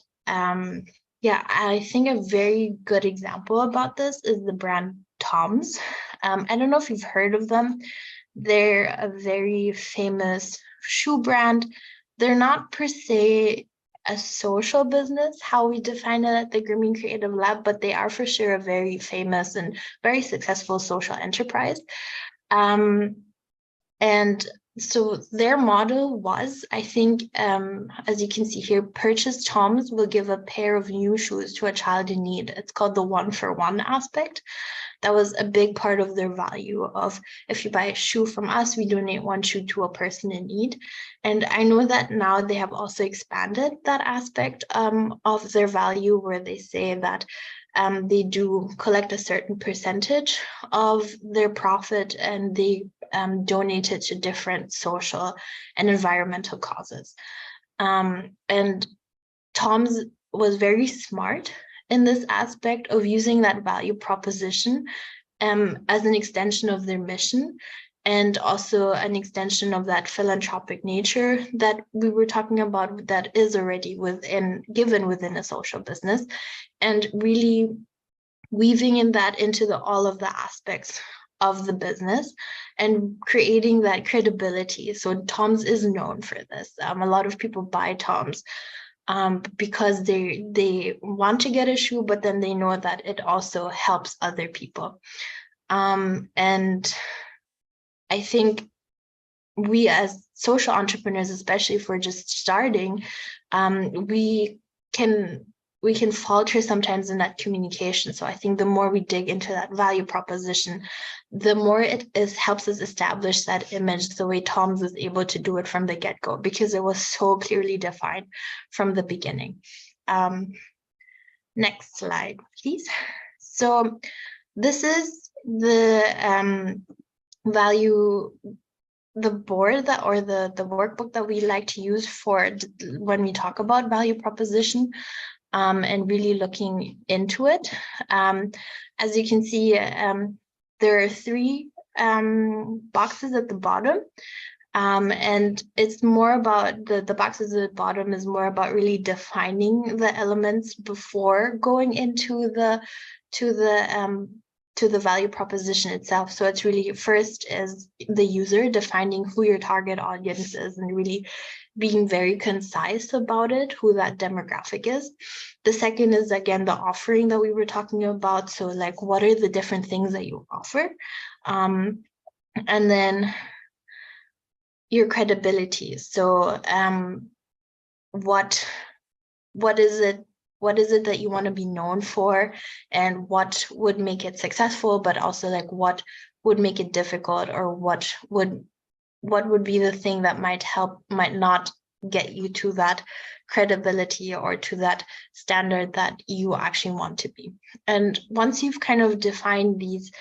yeah, I think a very good example about this is the brand Tom's. I don't know if you've heard of them. They're a very famous shoe brand. They're not per se a social business, how we define it at the Grameen Creative Lab, but they are for sure a very famous and very successful social enterprise. And so their model was, I think, as you can see here, purchase Tom's will give a pair of new shoes to a child in need. It's called the 1-for-1 aspect. That was a big part of their value of, if you buy a shoe from us, we donate 1 shoe to a person in need. And I know that now they have also expanded that aspect of their value, where they say that they do collect a certain percentage of their profit and they donate it to different social and environmental causes. And Tom's was very smart in this aspect of using that value proposition as an extension of their mission and also an extension of that philanthropic nature that we were talking about that is already given within a social business, and really weaving in that into all of the aspects of the business and creating that credibility. So Tom's is known for this. A lot of people buy Tom's because they want to get a shoe, but then they know that it also helps other people. And I think we as social entrepreneurs, especially if we're just starting, we can falter sometimes in that communication. So I think the more we dig into that value proposition, the more it helps us establish that image the way Tom's was able to do it from the get-go, because it was so clearly defined from the beginning. Next slide, please. So this is the the board that, or the workbook that we like to use for when we talk about value proposition, and really looking into it. As you can see, there are 3 boxes at the bottom, and it's more about the boxes at the bottom is more about really defining the elements before going into the value proposition itself. So it's really, first is the user, defining who your target audience is and really being very concise about it, who that demographic is. The second is, again, the offering that we were talking about. So like, what are the different things that you offer? And then your credibility. So what is it that you want to be known for, and what would make it successful, but also like what would make it difficult, or what would be the thing that might not get you to that credibility or to that standard that you actually want to be. And once you've kind of defined these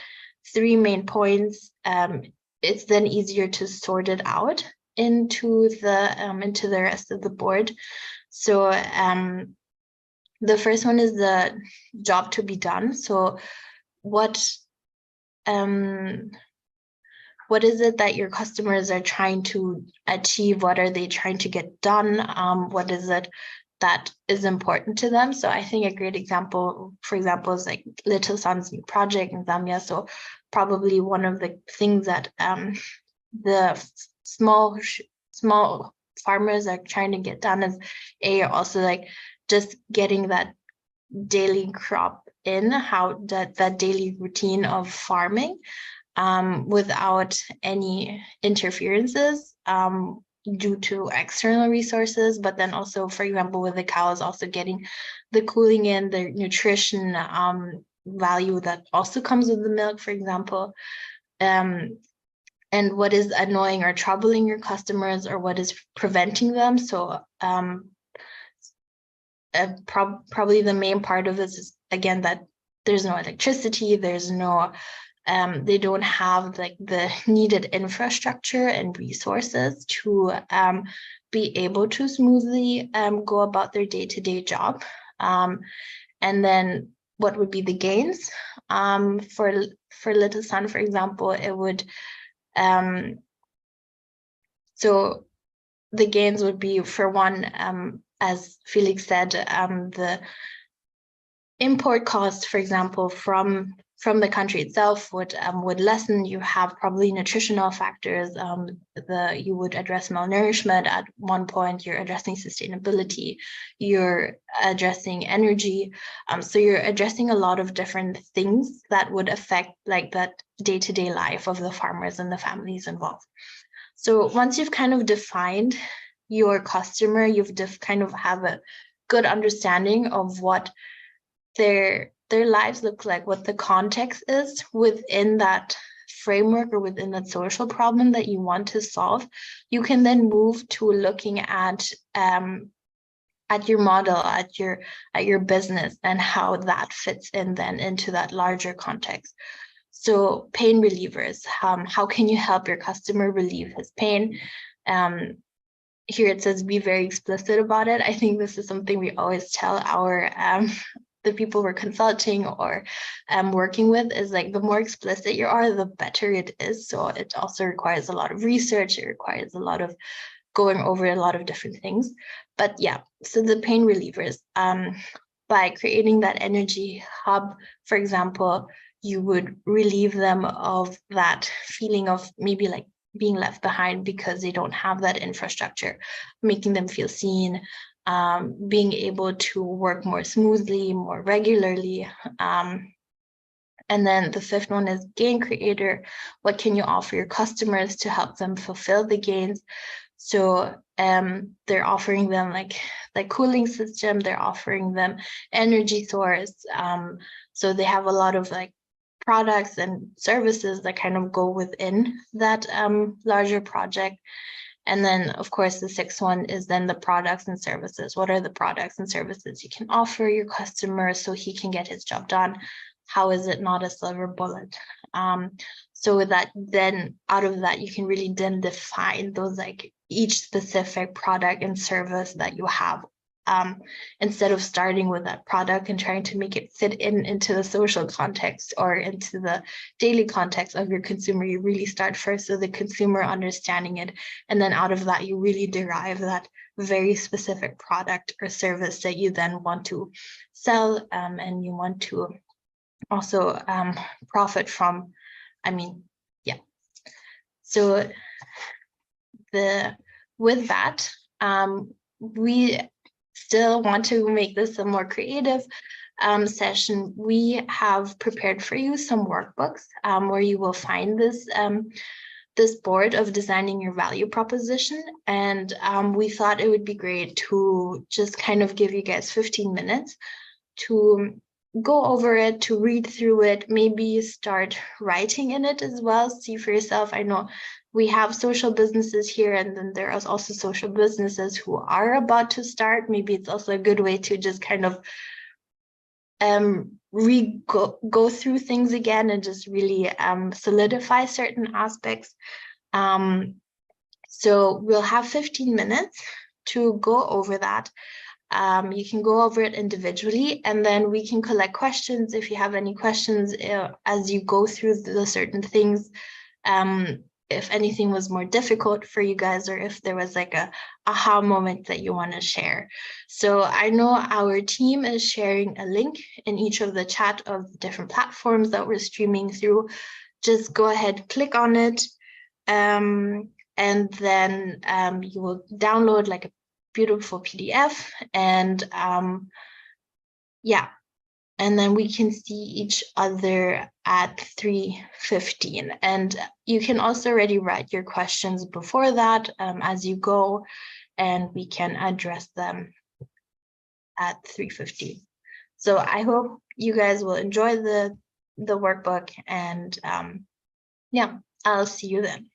3 main points, it's then easier to sort it out into the rest of the board. So the first one is the job to be done. So what is it that your customers are trying to achieve? What are they trying to get done? What is it that is important to them? So I think a great example, for example, is like Little Sun's new project in Zambia. So probably one of the things that the small farmers are trying to get done is also like just getting that daily crop in, how that daily routine of farming without any interferences due to external resources. But then also, for example, with the cows, also getting the cooling in, the nutrition value that also comes with the milk, for example. And what is annoying or troubling your customers, or what is preventing them. So probably the main part of this is, again, that there's no electricity, there's no they don't have like the needed infrastructure and resources to be able to smoothly go about their day-to-day job. And then what would be the gains? For Little Sun, for example, it would so the gains would be, for one, as Felix said, the import cost, for example, from the country itself would lessen. You have probably nutritional factors. You would address malnourishment at one point. You're addressing sustainability. You're addressing energy. So you're addressing a lot of different things that would affect like that day-to-day life of the farmers and the families involved. So once you've kind of defined your customer, you've kind of have a good understanding of what their lives look like, what the context is within that framework or within that social problem that you want to solve, you can then move to looking at your model, at your business, and how that fits in then into that larger context. So pain relievers, how can you help your customer relieve his pain? Here it says be very explicit about it. I think this is something we always tell our the people we're consulting or working with is like the more explicit you are, the better it is. So it also requires a lot of research. It requires a lot of going over a lot of different things. But yeah, so the pain relievers, by creating that energy hub, for example, you would relieve them of that feeling of maybe like being left behind because they don't have that infrastructure, making them feel seen, being able to work more smoothly, more regularly. And then the fifth one is gain creator. What can you offer your customers to help them fulfill the gains? So they're offering them like cooling system, they're offering them energy source. So they have a lot of like products and services that kind of go within that larger project. And then, of course, the sixth one is then the products and services. What are the products and services you can offer your customer so he can get his job done? How is it not a silver bullet? So with that, then out of that, you can really then define those like each specific product and service that you have. Instead of starting with that product and trying to make it fit into the social context or into the daily context of your consumer, you really start first with the consumer understanding it. And then out of that, you really derive that very specific product or service that you then want to sell, and you want to also profit from. I mean, yeah. So with that, we still want to make this a more creative session. We have prepared for you some workbooks where you will find this board of designing your value proposition. And we thought it would be great to just kind of give you guys 15 minutes to go over it, to read through it, maybe start writing in it as well. See for yourself. I know we have social businesses here, and then there are also social businesses who are about to start. Maybe it's also a good way to just kind of go through things again and just really solidify certain aspects. So we'll have 15 minutes to go over that. You can go over it individually, and then we can collect questions if you have any questions as you go through the certain things. If anything was more difficult for you guys, or if there was like a aha moment that you want to share. So I know our team is sharing a link in each of the chat of the different platforms that we're streaming through. Just go ahead, click on it, and then you will download like a beautiful PDF, and yeah, and then we can see each other at 3:15. And you can also already write your questions before that as you go, and we can address them at 3:15. So I hope you guys will enjoy the workbook, and yeah, I'll see you then.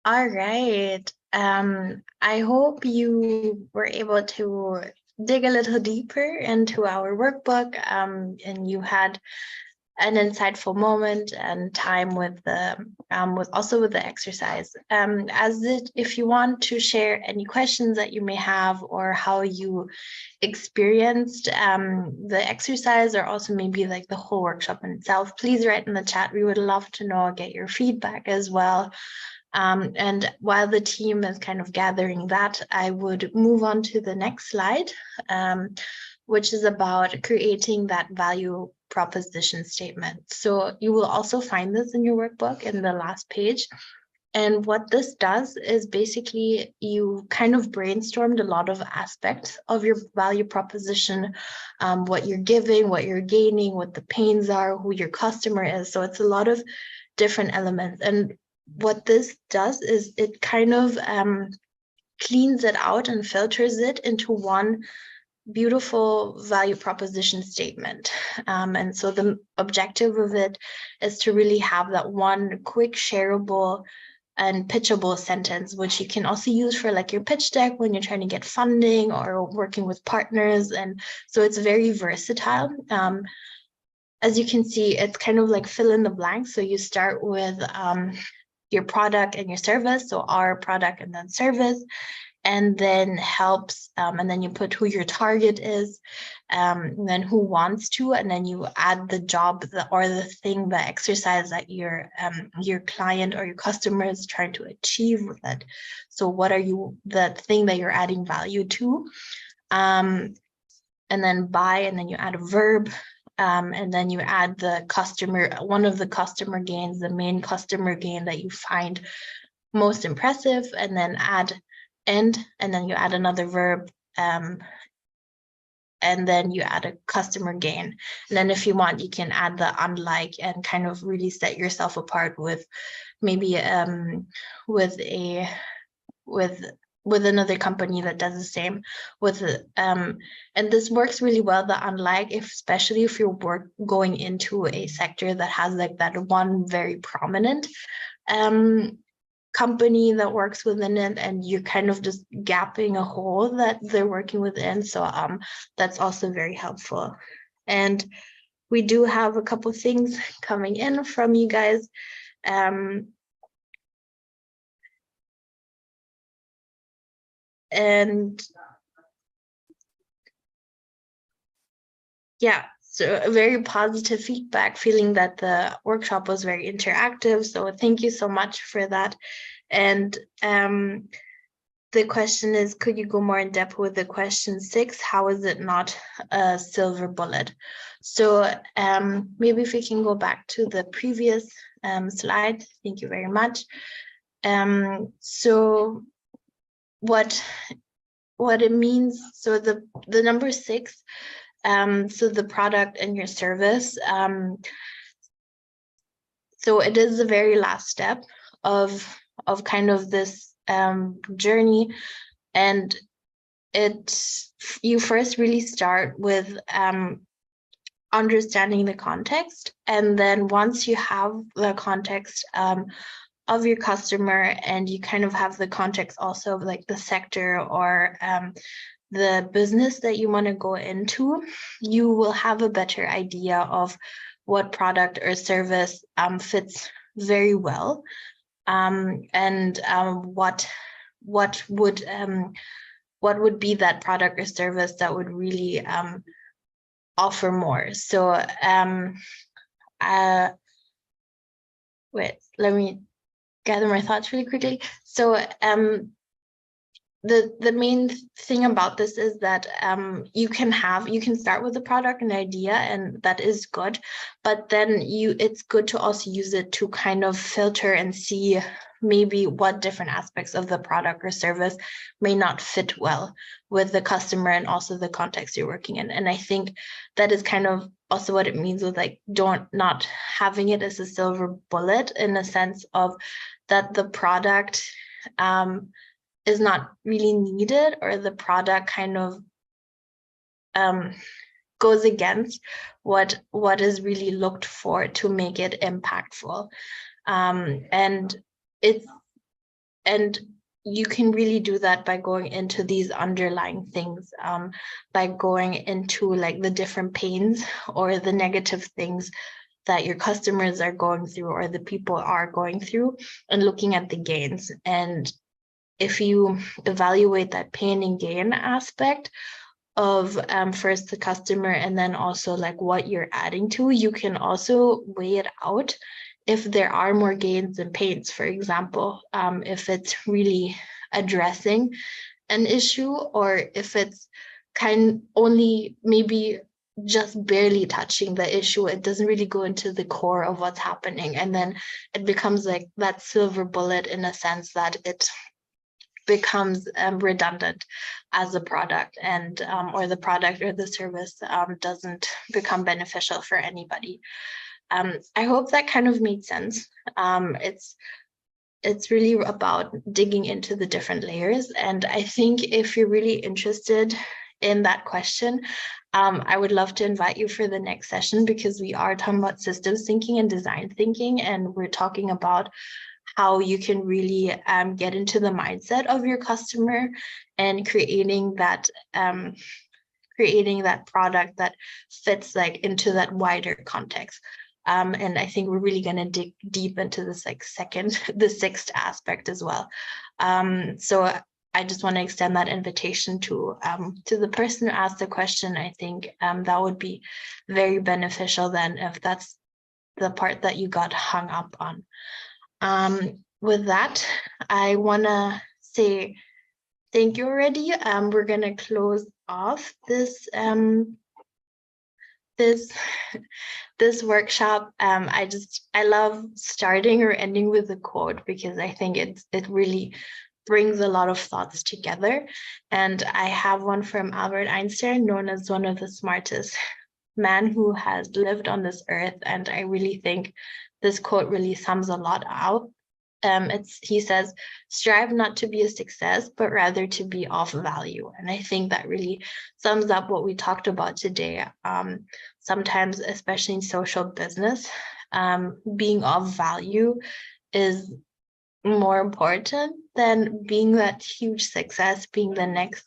All right. I hope you were able to dig a little deeper into our workbook, and you had an insightful moment and time with the with the exercise. If you want to share any questions that you may have, or how you experienced the exercise, or also maybe like the whole workshop in itself, please write in the chat. We would love to know, get your feedback as well. And while the team is kind of gathering that, I would move on to the next slide, which is about creating that value proposition statement. So you will also find this in your workbook in the last page. And what this does is basically you kind of brainstormed a lot of aspects of your value proposition, what you're giving, what you're gaining, what the pains are, who your customer is. So it's a lot of different elements. And what this does is it kind of cleans it out and filters it into one beautiful value proposition statement. And so the objective of it is to really have that one quick, shareable, and pitchable sentence, which you can also use for like your pitch deck when you're trying to get funding or working with partners. And so it's very versatile. As you can see, it's kind of like fill in the blanks. So you start with your product and your service. So our product and then service, and then helps, and then you put who your target is, and then who wants to, and then you add the job or the thing, the exercise that your client or your customer is trying to achieve with it. So what are you, the thing that you're adding value to, and then by, and then you add a verb, and then you add the customer, one of the customer gains, the main customer gain that you find most impressive, and then add and then you add another verb, and then you add a customer gain. And then if you want, you can add the unlike and kind of really set yourself apart with maybe with another company that does the same with and this works really well, the unlike, especially if you're going into a sector that has like that one very prominent company that works within it, and you're kind of just gapping a hole that they're working within. So that's also very helpful. And we do have a couple things coming in from you guys. And yeah, so a very positive feedback, feeling that the workshop was very interactive. So thank you so much for that. And the question is, could you go more in depth with the question 6? How is it not a silver bullet? So maybe if we can go back to the previous slide. Thank you very much. So what it means, so the number 6, so the product and your service, so it is the very last step of kind of this journey, and you first really start with understanding the context, and then once you have the context of your customer, and you kind of have the context also of like the sector or the business that you want to go into, you will have a better idea of what product or service fits very well, and what would be that product or service that would really offer more. So wait, let me gather my thoughts really quickly. So the main thing about this is that you can start with a product and idea, and that is good, but then it's good to also use it to kind of filter and see maybe what different aspects of the product or service may not fit well with the customer and also the context you're working in. And I think that is kind of also what it means with like not having it as a silver bullet, in a sense of that the product is not really needed, or the product kind of goes against what is really looked for to make it impactful. And and you can really do that by going into these underlying things, by going into like the different pains or the negative things that your customers are going through or the people are going through, and looking at the gains. And if you evaluate that pain and gain aspect of first the customer and then also like what you're adding to, you can also weigh it out if there are more gains than pains. For example, if it's really addressing an issue, or if it's only maybe just barely touching the issue, it doesn't really go into the core of what's happening, and then it becomes like that silver bullet in a sense that it becomes redundant as a product, and or the product or the service doesn't become beneficial for anybody. I hope that kind of made sense. It's really about digging into the different layers. And I think if you're really interested in that question, I would love to invite you for the next session, because we are talking about systems thinking and design thinking, and we're talking about how you can really get into the mindset of your customer and creating that product that fits like into that wider context. And I think we're really going to dig deep into this like the sixth aspect as well. So I just want to extend that invitation to the person who asked the question. I think that would be very beneficial then, if that's the part that you got hung up on. With that, I want to say thank you already. We're going to close off this this workshop. I love starting or ending with a quote, because I think it really brings a lot of thoughts together. And I have one from Albert Einstein, known as one of the smartest men who has lived on this earth. And I really think this quote really sums a lot out. He says, "Strive not to be a success, but rather to be of value." And I think that really sums up what we talked about today. Sometimes, especially in social business, being of value is more important than being that huge success, being the next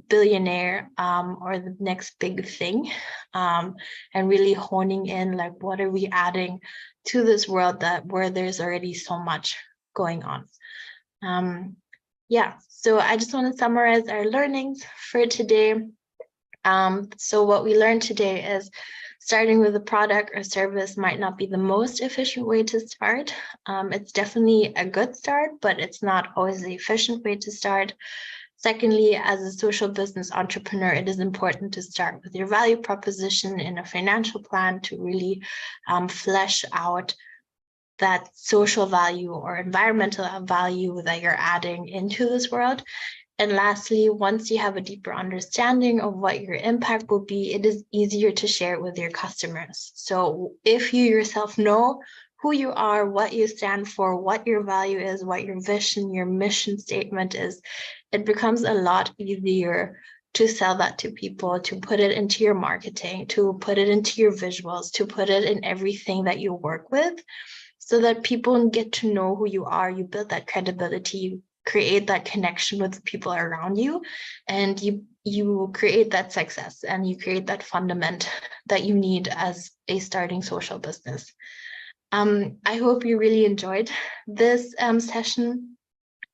billionaire or the next big thing, and really honing in like, what are we adding to this world where there's already so much going on. Yeah, so I just want to summarize our learnings for today. So what we learned today is starting with a product or service might not be the most efficient way to start. It's definitely a good start, but it's not always the efficient way to start. Secondly, as a social business entrepreneur, it is important to start with your value proposition in a financial plan to really flesh out that social value or environmental value that you're adding into this world. And lastly, once you have a deeper understanding of what your impact will be, it is easier to share it with your customers. So if you yourself know who you are, what you stand for, what your value is, what your vision, your mission statement is, it becomes a lot easier to sell that to people, to put it into your marketing, to put it into your visuals, to put it in everything that you work with, so that people get to know who you are. You build that credibility, you create that connection with the people around you, and you create that success, and you create that fundament that you need as a starting social business. I hope you really enjoyed this session.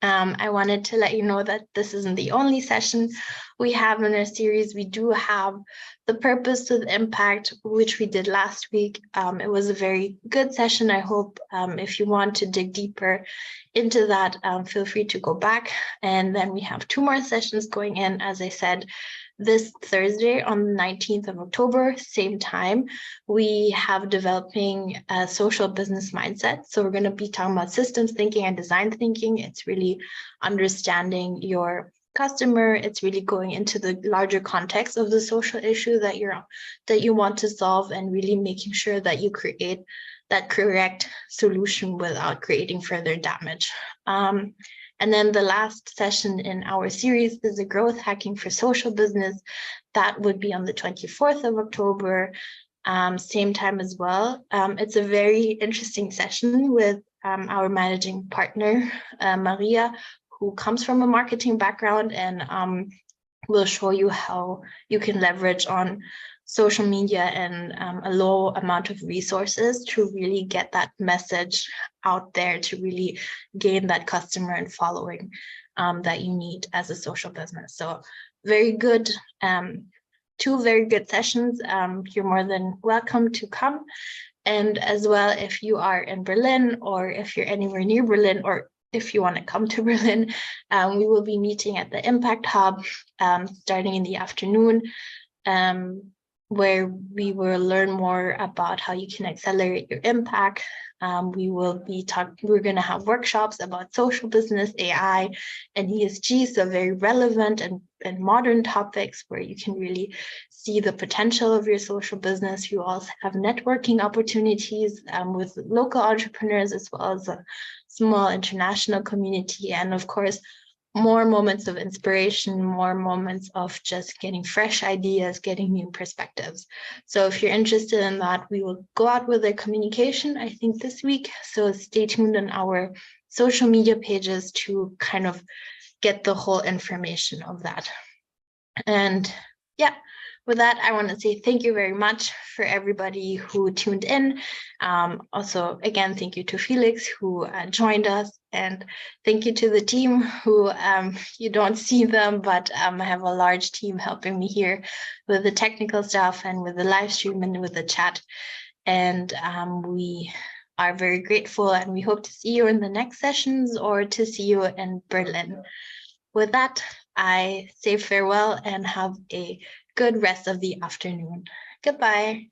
I wanted to let you know that this isn't the only session we have in our series. We do have the purpose with impact, which we did last week. It was a very good session. I hope if you want to dig deeper into that, feel free to go back. And then we have 2 more sessions going in, as I said, this Thursday on the 19th of October, same time. We have developing a social business mindset. So we're going to be talking about systems thinking and design thinking. It's really understanding your customer. It's really going into the larger context of the social issue that you want to solve, and really making sure that you create that correct solution without creating further damage. And then the last session in our series is the growth hacking for social business. That would be on the 24th of October, same time as well. It's a very interesting session with our managing partner, Maria, who comes from a marketing background, and will show you how you can leverage on social media and a low amount of resources to really get that message out there, to really gain that customer and following that you need as a social business. So very good, two very good sessions. You're more than welcome to come. And as well, if you are in Berlin, or if you're anywhere near Berlin, or if you want to come to Berlin, we will be meeting at the Impact Hub starting in the afternoon, where we will learn more about how you can accelerate your impact. We're going to have workshops about social business, AI, and ESG, so very relevant and modern topics where you can really see the potential of your social business. You also have networking opportunities with local entrepreneurs, as well as a small international community, and of course, more moments of inspiration, more moments of just getting fresh ideas, getting new perspectives. So if you're interested in that, we will go out with a communication, I think, this week. So stay tuned on our social media pages to kind of get the whole information of that. And yeah, with that, I want to say thank you very much for everybody who tuned in. Also, again, thank you to Felix, who joined us, and thank you to the team who, you don't see them, but I have a large team helping me here with the technical stuff and with the live stream and with the chat. And we are very grateful, and we hope to see you in the next sessions or to see you in Berlin. With that, I say farewell and have a good rest of the afternoon. Goodbye.